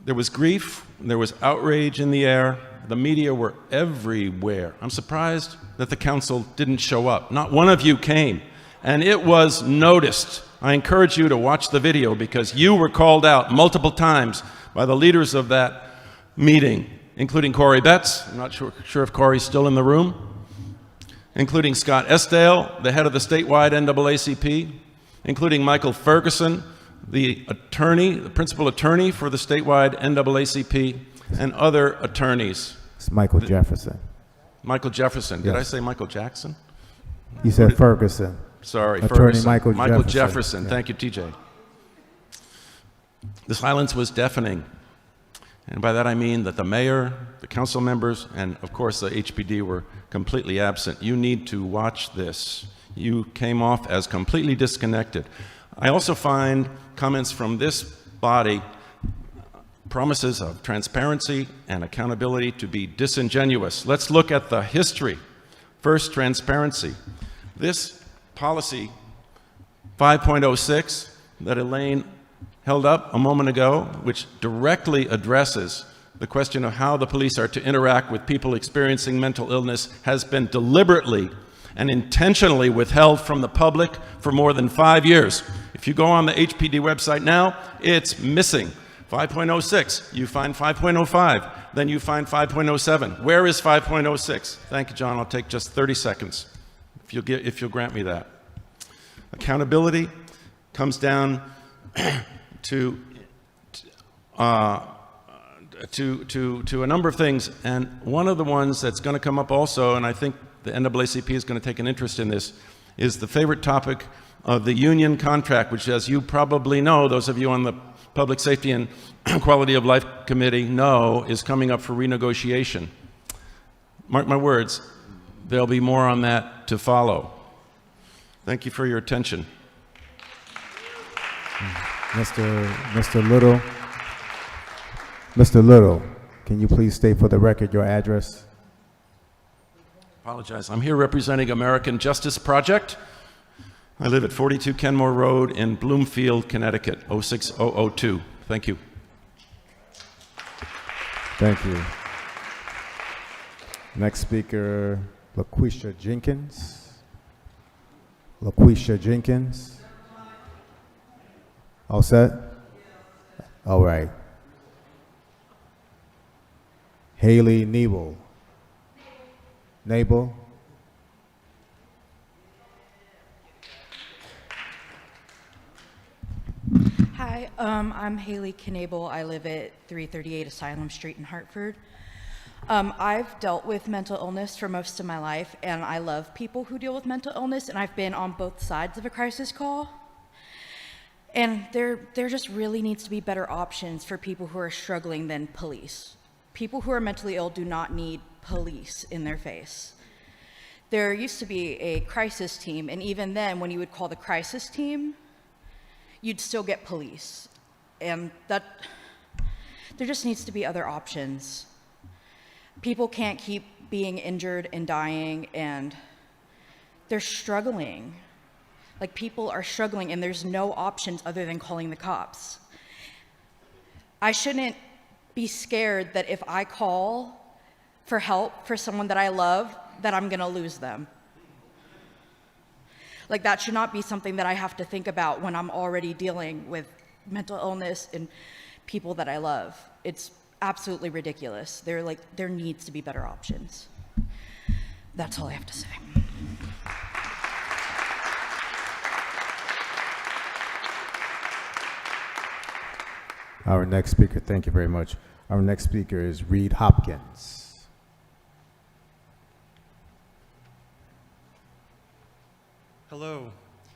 There was grief, there was outrage in the air. The media were everywhere. I'm surprised that the council didn't show up. Not one of you came, and it was noticed. I encourage you to watch the video because you were called out multiple times by the leaders of that meeting, including Corey Betts. I'm not sure if Corey's still in the room. Including Scott Esdale, the head of the statewide NAACP, including Michael Ferguson, the attorney, the principal attorney for the statewide NAACP, and other attorneys. It's Michael Jefferson. Michael Jefferson. Did Yes. I say Michael Jackson? You said Ferguson. Sorry, Attorney Ferguson. Michael Jefferson. Jefferson. Yeah. Thank you, TJ. The silence was deafening. And by that I mean that the mayor, the council members, and of course the HPD were completely absent. You need to watch this. You came off as completely disconnected. I also find comments from this body, promises of transparency and accountability, to be disingenuous. Let's look at the history. First, transparency. This policy 5.06 that Elaine held up a moment ago, which directly addresses the question of how the police are to interact with people experiencing mental illness, has been deliberately and intentionally withheld from the public for more than 5 years. If you go on the HPD website now, it's missing. 5.06, you find 5.05, then you find 5.07. Where is 5.06? Thank you, John. I'll take just 30 seconds, if you'll grant me that. Accountability comes down to a number of things, and one of the ones that's going to come up also, and I think the NAACP is going to take an interest in this, is the favorite topic of the union contract, which, as you probably know, those of you on the Public Safety and Quality of Life Committee know, is coming up for renegotiation. Mark my words, there'll be more on that to follow. Thank you for your attention. Mr. Little. Mr. Little, can you please state for the record your address? Apologize. I'm here representing American Justice Project. I live at 42 Kenmore Road in Bloomfield, Connecticut, 06002. Thank you. Thank you. Next speaker, LaQuisha Jenkins. LaQuisha Jenkins. All set? All right. Haley Nebel. Nabel. Hi, I'm Haley Knable. I live at 338 Asylum Street in Hartford. I've dealt with mental illness for most of my life, and I love people who deal with mental illness, and I've been on both sides of a crisis call. And there just really needs to be better options for people who are struggling than police. People who are mentally ill do not need police in their face. There used to be a crisis team, and even then, when you would call the crisis team, you'd still get police. And there just needs to be other options. People can't keep being injured and dying, and they're struggling. Like, people are struggling, and there's no options other than calling the cops. I shouldn't be scared that if I call for help for someone that I love, that I'm gonna lose them. Like, that should not be something that I have to think about when I'm already dealing with mental illness and people that I love. It's absolutely ridiculous. There needs to be better options. That's all I have to say. Our next speaker, thank you very much. Our next speaker is Reed Hopkins. Hello,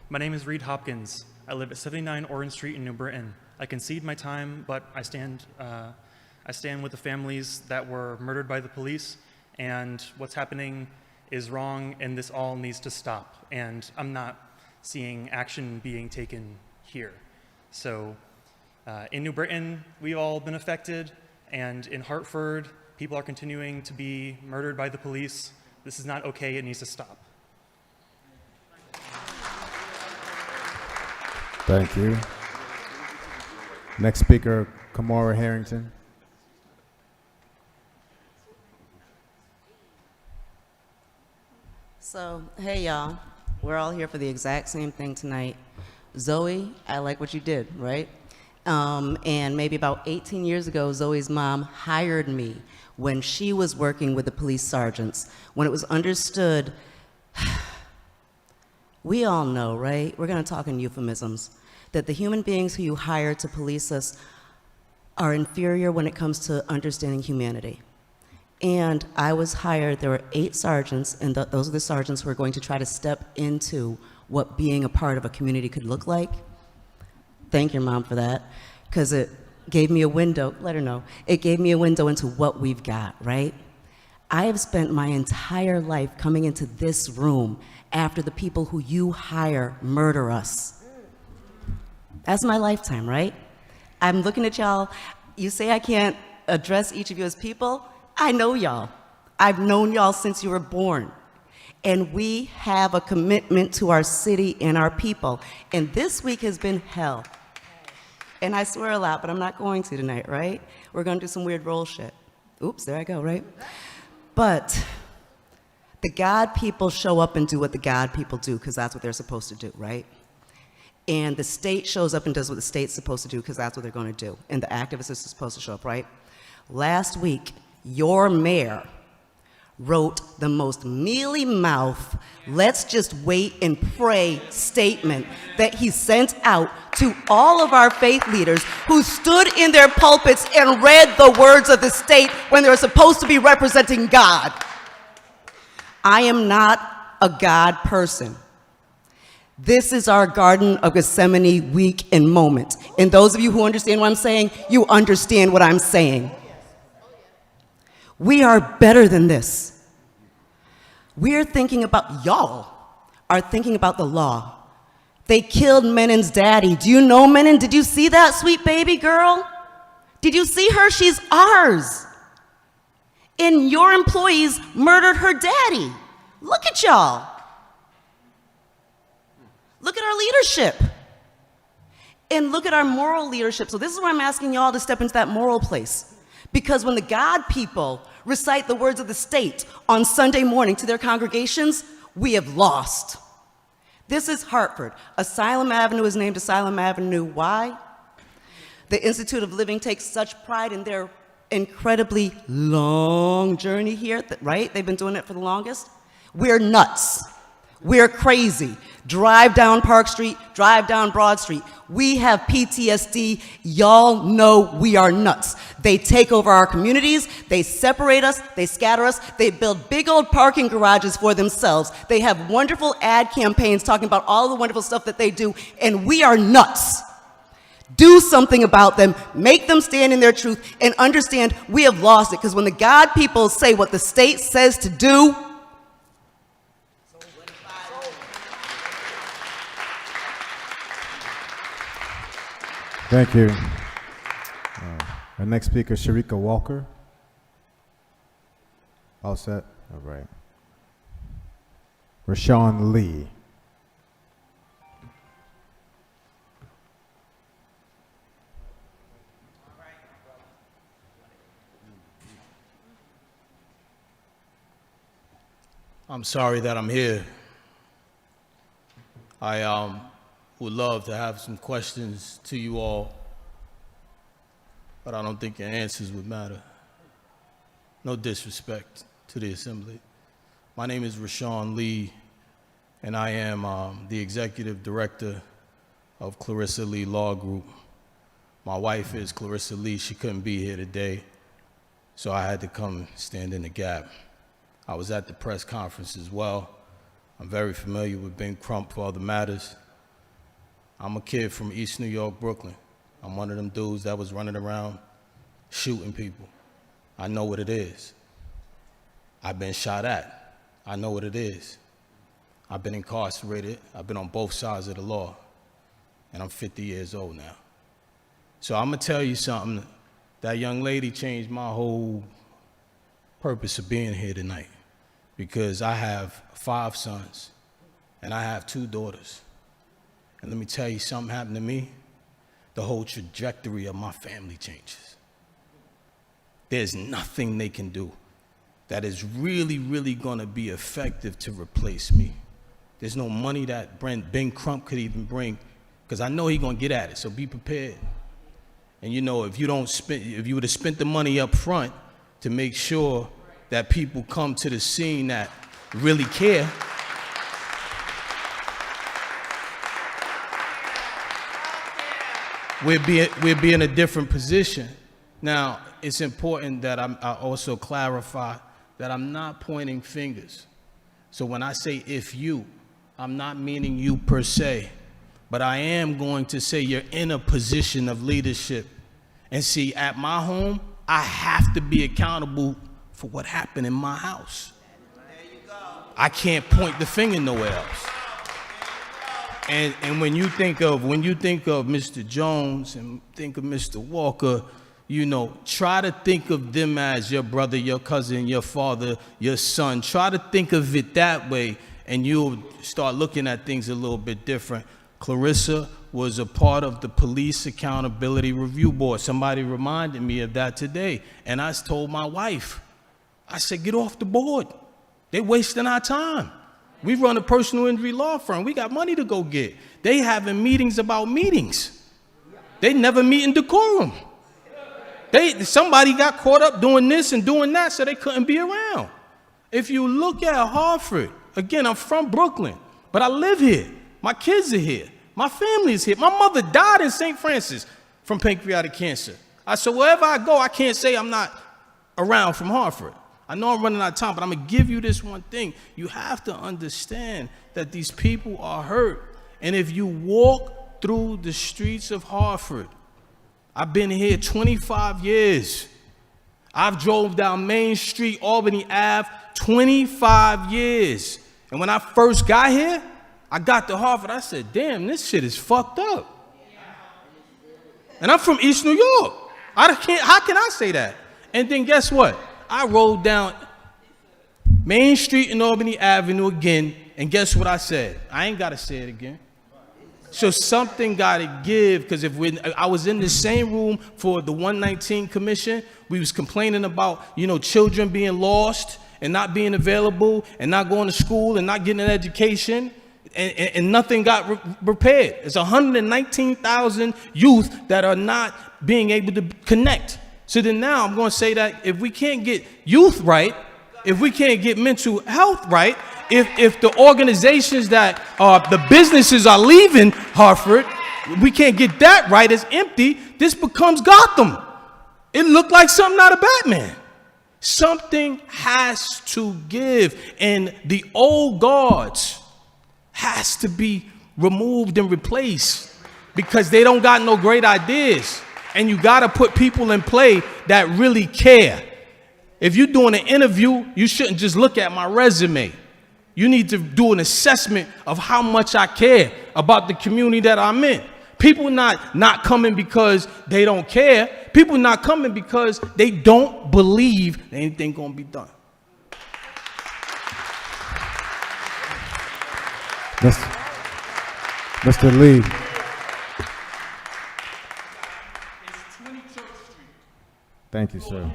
my name is Reed Hopkins. I live at 79 Orange Street in New Britain. I concede my time, but I stand with the families that were murdered by the police, and what's happening is wrong, and this all needs to stop. And I'm not seeing action being taken here. So in New Britain, we've all been affected, and in Hartford, people are continuing to be murdered by the police. This is not okay, it needs to stop. Thank you. Next speaker, Kamara Harrington. So, hey y'all, we're all here for the exact same thing tonight. Zoe, I like what you did, right? And maybe about 18 years ago, Zoe's mom hired me when she was working with the police sergeants. When it was understood, we all know, right? We're gonna talk in euphemisms, that the human beings who you hire to police us are inferior when it comes to understanding humanity. And I was hired, there were 8 sergeants, and those are the sergeants who are going to try to step into what being a part of a community could look like. Thank your mom for that, because it gave me a window, let her know, it gave me a window into what we've got, right? I have spent my entire life coming into this room after the people who you hire murder us. That's my lifetime, right? I'm looking at y'all. You say I can't address each of you as people. I know y'all. I've known y'all since you were born. And we have a commitment to our city and our people. And this week has been hell. And I swear a lot, but I'm not going to tonight, right? We're gonna do some weird roll shit. Oops, there I go, right? But the God people show up and do what the God people do, because that's what they're supposed to do, right? And the state shows up and does what the state's supposed to do, because that's what they're going to do. And the activists are supposed to show up, right? Last week, your mayor wrote the most mealy-mouth, let's just wait and pray statement that he sent out to all of our faith leaders who stood in their pulpits and read the words of the state when they're supposed to be representing God. I am not a God person. This is our Garden of Gethsemane week and moment. And those of you who understand what I'm saying, you understand what I'm saying. We are better than this. We're thinking about, y'all are thinking about the law. They killed Menon's daddy. Do you know Menon? Did you see that sweet baby girl? Did you see her? She's ours. And your employees murdered her daddy. Look at y'all. Look at our leadership. And look at our moral leadership. So this is where I'm asking y'all to step into that moral place. Because when the God people recite the words of the state on Sunday morning to their congregations, we have lost. This is Hartford. Asylum Avenue is named Asylum Avenue. Why? The Institute of Living takes such pride in their incredibly long journey here, right? They've been doing it for the longest. We're nuts. We're crazy. Drive down Park Street, drive down Broad Street. We have PTSD. Y'all know we are nuts. They take over our communities, they separate us, they scatter us, they build big old parking garages for themselves. They have wonderful ad campaigns talking about all the wonderful stuff that they do, and we are nuts. Do something about them, make them stand in their truth, and understand we have lost it. Because when the God people say what the state says to do, thank you. Our next speaker, Sharika Walker. All set? All right. Rashawn Lee. I'm sorry that I'm here. I would love to have some questions to you all, but I don't think your answers would matter. No disrespect to the assembly. My name is Rashawn Lee, and I am the executive director of Clarissa Lee Law Group. My wife is Clarissa Lee. She couldn't be here today, so I had to come stand in the gap. I was at the press conference as well. I'm very familiar with Ben Crump for other matters. I'm a kid from East New York, Brooklyn. I'm one of them dudes that was running around shooting people. I know what it is. I've been shot at. I know what it is. I've been incarcerated. I've been on both sides of the law. And I'm 50 years old now. So I'm gonna tell you something. That young lady changed my whole purpose of being here tonight. Because I have 5 sons and I have 2 daughters. And let me tell you, something happened to me, the whole trajectory of my family changes. There's nothing they can do that is really, really gonna be effective to replace me. There's no money that Ben Crump could even bring, because I know he's gonna get at it, so be prepared. And you know, if you would have spent the money up front to make sure that people come to the scene that really care, we'd be in a different position. Now, it's important that I also clarify that I'm not pointing fingers. So when I say if you, I'm not meaning you per se, but I am going to say you're in a position of leadership. And see, at my home, I have to be accountable for what happened in my house. I can't point the finger nowhere else. And when you think of Mr. Jones and think of Mr. Walker, you know, try to think of them as your brother, your cousin, your father, your son. Try to think of it that way, and you'll start looking at things a little bit different. Clarissa was a part of the Police Accountability Review Board. Somebody reminded me of that today, and I told my wife, I said, get off the board. They're wasting our time. We run a personal injury law firm. We got money to go get. They having meetings about meetings. They never meet in decorum. Somebody got caught up doing this and doing that, so they couldn't be around. If you look at Hartford, again, I'm from Brooklyn, but I live here. My kids are here. My family is here. My mother died in St. Francis from pancreatic cancer. So wherever I go, I can't say I'm not around from Hartford. I know I'm running out of time, but I'm going to give you this one thing. You have to understand that these people are hurt. And if you walk through the streets of Hartford, I've been here 25 years. I've drove down Main Street, Albany Ave, 25 years. And when I first got here, I got to Hartford, I said, damn, this shit is fucked up. And I'm from East New York. How can I say that? And then guess what? I rolled down Main Street and Albany Avenue again, and guess what I said? I ain't gotta say it again. So something gotta give, because I was in the same room for the 119 commission, we was complaining about, children being lost and not being available and not going to school and not getting an education, and nothing got repaired. It's 119,000 youth that are not being able to connect. So then now I'm gonna say that if we can't get youth right, if we can't get mental health right, if the organizations that the businesses are leaving Hartford, we can't get that right, it's empty, this becomes Gotham. It looked like something out of Batman. Something has to give, and the old guards has to be removed and replaced because they don't got no great ideas. And you gotta put people in play that really care. If you're doing an interview, you shouldn't just look at my resume. You need to do an assessment of how much I care about the community that I'm in. People not coming because they don't care. People not coming because they don't believe anything gonna be done. Mr. Lee. Thank you, sir.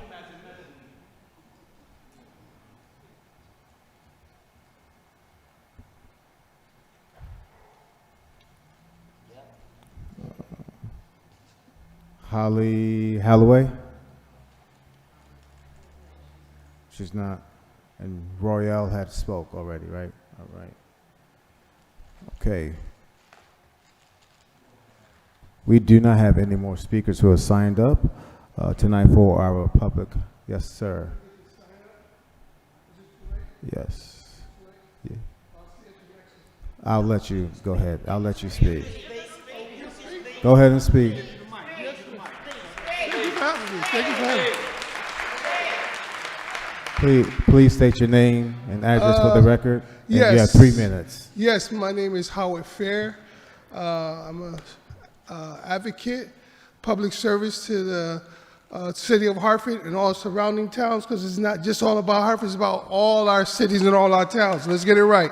Holly Halloway? She's not. And Royale had spoke already, right? All right. Okay. We do not have any more speakers who are signed up tonight for our public. Yes, sir. Yes. Yeah. I'll let you go ahead. I'll let you speak. Go ahead and speak. Thank you for having me. Please state your name and address for the record. And Yes. you have 3 minutes. Yes, my name is Howard Fair. I'm a advocate, public service to the city of Hartford and all surrounding towns, because it's not just all about Hartford, it's about all our cities and all our towns. Let's get it right.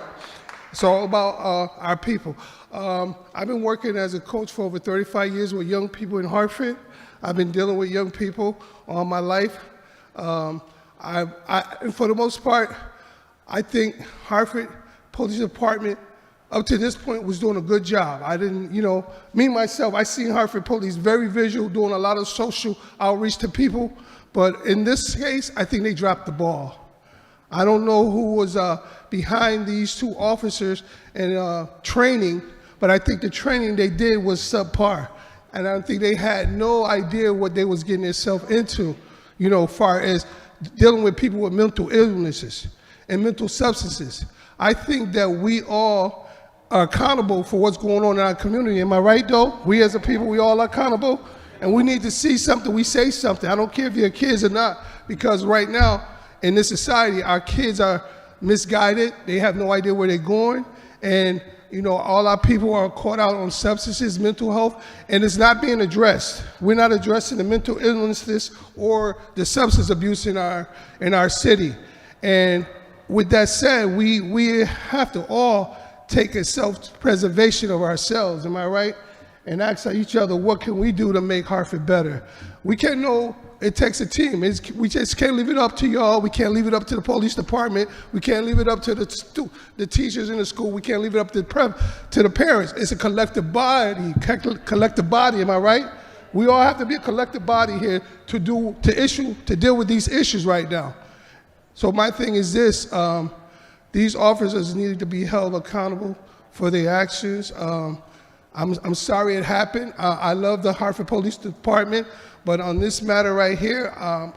It's all about our people. I've been working as a coach for over 35 years with young people in Hartford. I've been dealing with young people all my life. And for the most part, I think Hartford Police Department up to this point was doing a good job. I didn't, me myself, I seen Hartford Police very visual, doing a lot of social outreach to people. But in this case, I think they dropped the ball. I don't know who was behind these two officers and training, but I think the training they did was subpar. And I think they had no idea what they was getting themselves into, far as dealing with people with mental illnesses and mental substances. I think that we all are accountable for what's going on in our community. Am I right, though? We as a people, we all are accountable. And we need to see something, we say something. I don't care if you're kids or not, because right now in this society, our kids are misguided. They have no idea where they're going. And all our people are caught out on substances, mental health, and it's not being addressed. We're not addressing the mental illnesses or the substance abuse in our city. And with that said, we have to all take a self-preservation of ourselves, am I right? And ask each other, what can we do to make Hartford better? We can't know. It takes a team. We just can't leave it up to y'all. We can't leave it up to the police department. We can't leave it up to the teachers in the school. We can't leave it up to the parents. It's a collective body, am I right? We all have to be a collective body here to deal with these issues right now. So my thing is this, these officers need to be held accountable for their actions. I'm sorry it happened. I love the Hartford Police Department, but on this matter right here,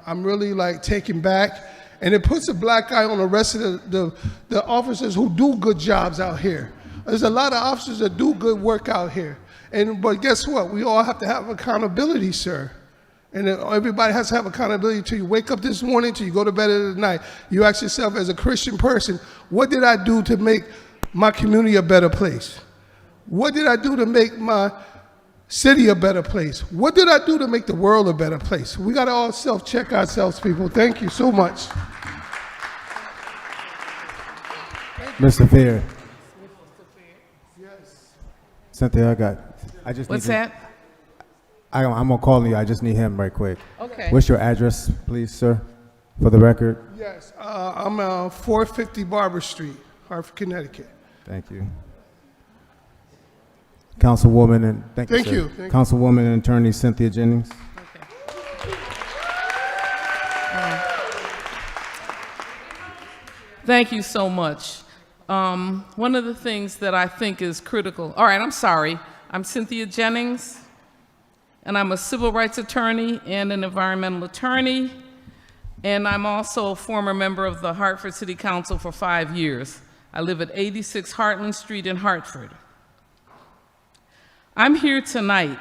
I'm really taken back. And it puts a black eye on the rest of the officers who do good jobs out here. There's a lot of officers that do good work out here. But guess what? We all have to have accountability, sir. And everybody has to have accountability till you wake up this morning, till you go to bed at night. You ask yourself as a Christian person, what did I do to make my community a better place? What did I do to make my city a better place? What did I do to make the world a better place? We got to all self-check ourselves, people. Thank you so much. Mr. Fair. Cynthia, I just What's need to- that? I'm gonna call you, I just need him right quick. Okay. What's your address, please, sir, for the record? Yes, I'm 450 Barber Street, Hartford, Connecticut. Thank you. Councilwoman and, thank you, Thank sir. you, thank you. Councilwoman and Attorney Cynthia Jennings. Thank you so much. One of the things that I think is critical, all right, I'm sorry. I'm Cynthia Jennings, and I'm a civil rights attorney and an environmental attorney, and I'm also a former member of the Hartford City Council for 5 years. I live at 86 Heartland Street in Hartford. I'm here tonight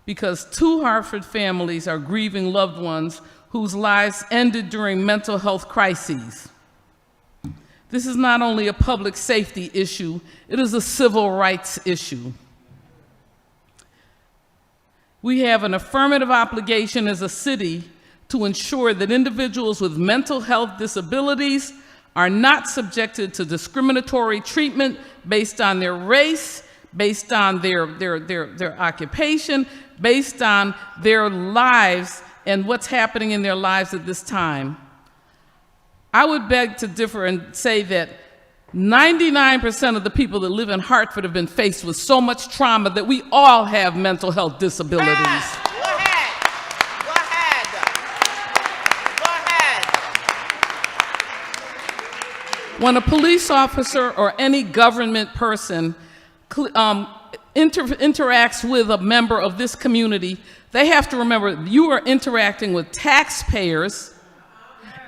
because 2 Hartford families are grieving loved ones whose lives ended during mental health crises. This is not only a public safety issue, it is a civil rights issue. We have an affirmative obligation as a city to ensure that individuals with mental health disabilities are not subjected to discriminatory treatment based on their race, based on their occupation, based on their lives and what's happening in their lives at this time. I would beg to differ and say that 99% of the people that live in Hartford have been faced with so much trauma that we all have mental health disabilities. Go ahead. When a police officer or any government person interacts with a member of this community, they have to remember you are interacting with taxpayers,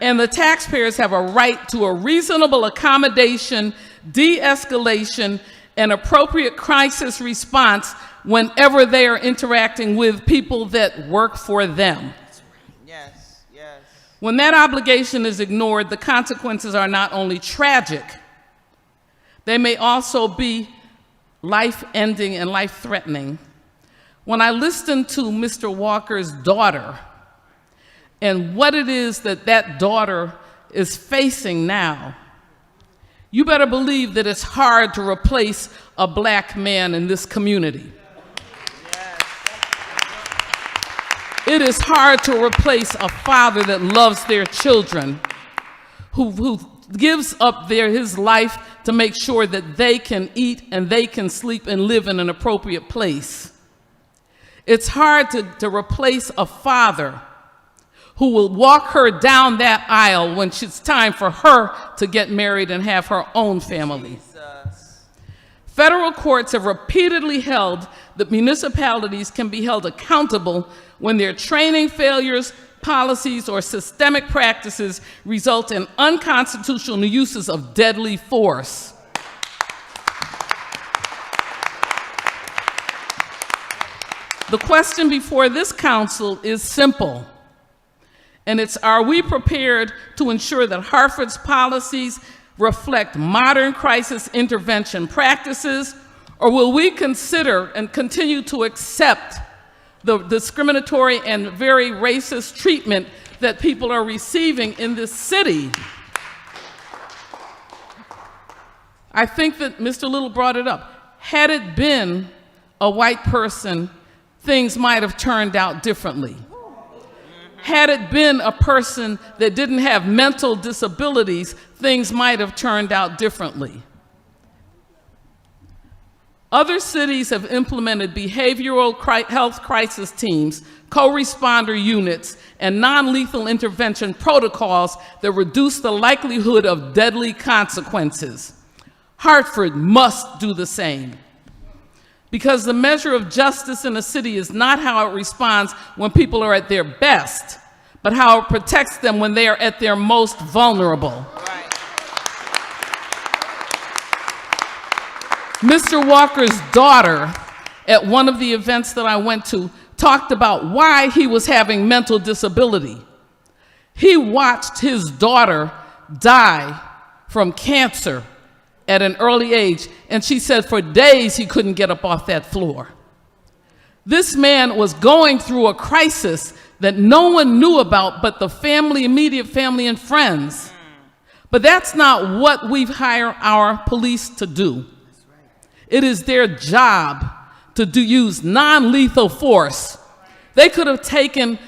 and the taxpayers have a right to a reasonable accommodation, de-escalation, and appropriate crisis response whenever they are interacting with people that work for them. Yes, yes. When that obligation is ignored, the consequences are not only tragic, they may also be life-ending and life-threatening. When I listened to Mr. Walker's daughter and what it is that that daughter is facing now, you better believe that it's hard to replace a black man in this community. It is hard to replace a father that loves their children, who gives up his life to make sure that they can eat and they can sleep and live in an appropriate place. It's hard to replace a father who will walk her down that aisle when it's time for her to get married and have her own family. Federal courts have repeatedly held that municipalities can be held accountable when their training failures, policies, or systemic practices result in unconstitutional uses of deadly force. The question before this council is simple, and it's, are we prepared to ensure that Hartford's policies reflect modern crisis intervention practices, or will we consider and continue to accept the discriminatory and very racist treatment that people are receiving in this city? I think that Mr. Little brought it up. Had it been a white person, things might have turned out differently. Had it been a person that didn't have mental disabilities, things might have turned out differently. Other cities have implemented behavioral health crisis teams, co-responder units, and non-lethal intervention protocols that reduce the likelihood of deadly consequences. Hartford must do the same. Because the measure of justice in a city is not how it responds when people are at their best, but how it protects them when they are at their most vulnerable. Mr. Walker's daughter, at one of the events that I went to, talked about why he was having mental disability. He watched his daughter die from cancer at an early age, and she said for days he couldn't get up off that floor. This man was going through a crisis that no one knew about but the family, immediate family and friends. But that's not what we've hired our police to do. It is their job to use non-lethal force. They could have taken,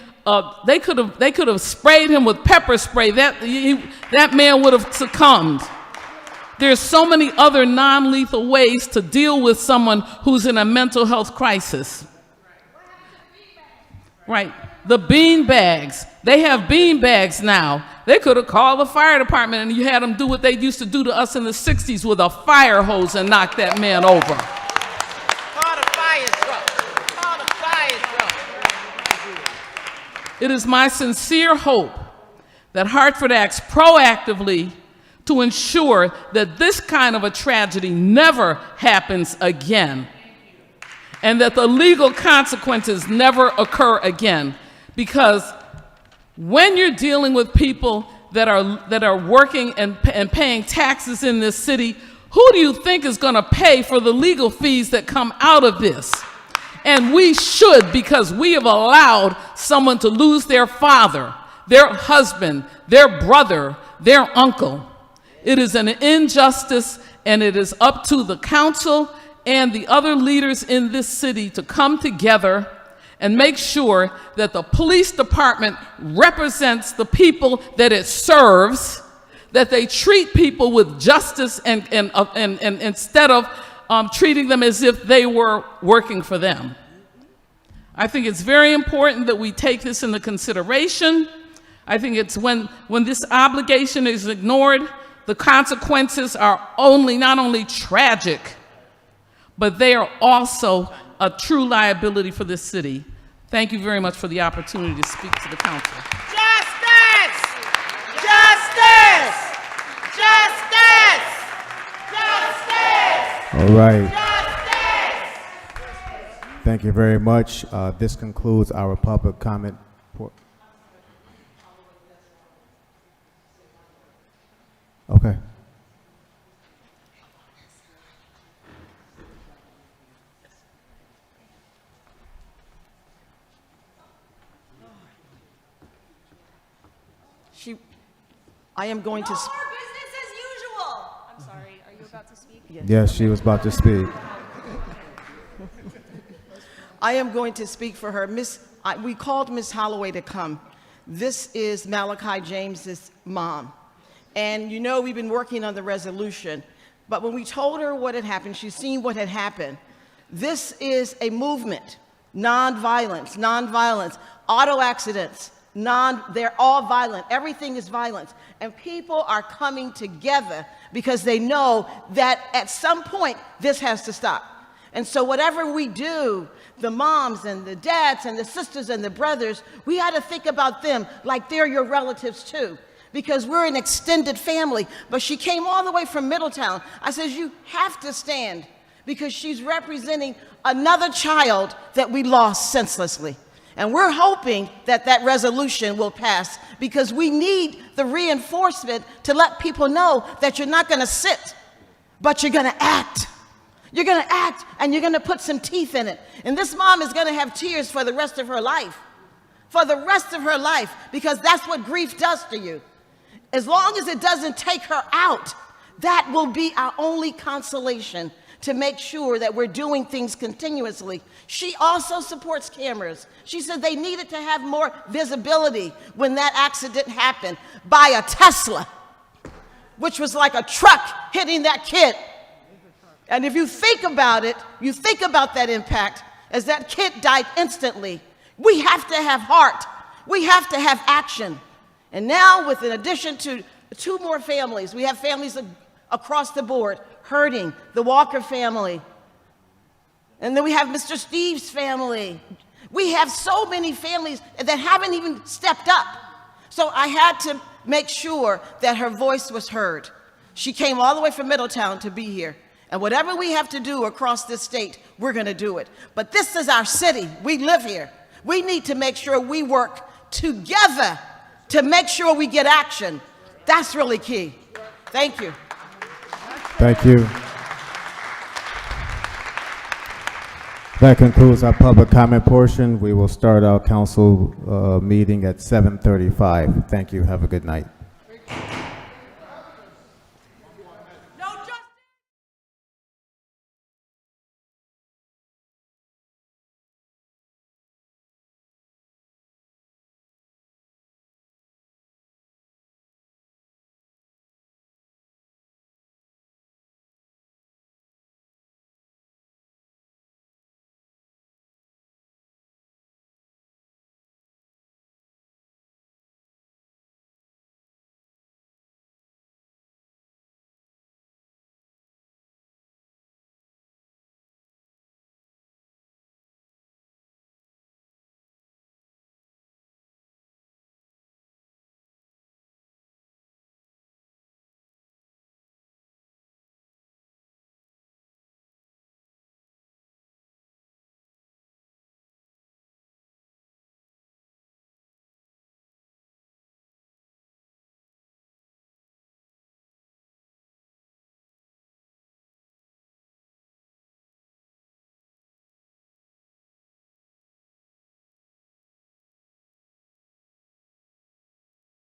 they could have sprayed him with pepper spray. That man would have succumbed. There's so many other non-lethal ways to deal with someone who's in a mental health crisis. Right. The bean bags. They have bean bags now. They could have called the fire department and you had them do what they used to do to us in the 60s with a fire hose and knock that man over. Call the fire truck. Call the fire truck. It is my sincere hope that Hartford acts proactively to ensure that this kind of a tragedy never happens again, and that the legal consequences never occur again. Because when you're dealing with people that are working and paying taxes in this city, who do you think is going to pay for the legal fees that come out of this? And we should, because we have allowed someone to lose their father, their husband, their brother, their uncle. It is an injustice, and it is up to the council and the other leaders in this city to come together and make sure that the police department represents the people that it serves, that they treat people with justice and instead of treating them as if they were working for them. I think it's very important that we take this into consideration. I think it's when this obligation is ignored, the consequences are not only tragic, but they are also a true liability for this city. Thank you very much for the opportunity to speak to the council. Justice! Justice! Justice! Justice! All right. Justice! Thank you very much. This concludes our public comment. Okay. I am going to. No more business as usual. I'm sorry. Are you about to speak? Yes, she was about to speak. I am going to speak for her. We called Miss Holloway to come. This is Malachi James's mom. And you know we've been working on the resolution. But when we told her what had happened, she's seen what had happened. This is a movement. Non-violence, non-violence, auto accidents, they're all violent. Everything is violence. And people are coming together because they know that at some point this has to stop. And so whatever we do, the moms and the dads and the sisters and the brothers, we got to think about them like they're your relatives too, because we're an extended family. But she came all the way from Middletown. I said, you have to stand, because she's representing another child that we lost senselessly. And we're hoping that that resolution will pass, because we need the reinforcement to let people know that you're not going to sit, but you're going to act. You're going to act, and you're going to put some teeth in it. And this mom is going to have tears for the rest of her life. For the rest of her life, because that's what grief does to you. As long as it doesn't take her out, that will be our only consolation, to make sure that we're doing things continuously. She also supports cameras. She said they needed to have more visibility when that accident happened by a Tesla, which was like a truck hitting that kid. And if you think about it, you think about that impact, as that kid died instantly. We have to have heart. We have to have action. And now, with an addition to 2 more families, we have families across the board hurting, the Walker family. And then we have Mr. Steve's family. We have so many families that haven't even stepped up. So I had to make sure that her voice was heard. She came all the way from Middletown to be here. And whatever we have to do across this state, we're going to do it. But this is our city. We live here. We need to make sure we work together to make sure we get action. That's really key. Thank you. Thank you. That concludes our public comment portion. We will start our council meeting at 7:35. Thank you. Have a good night.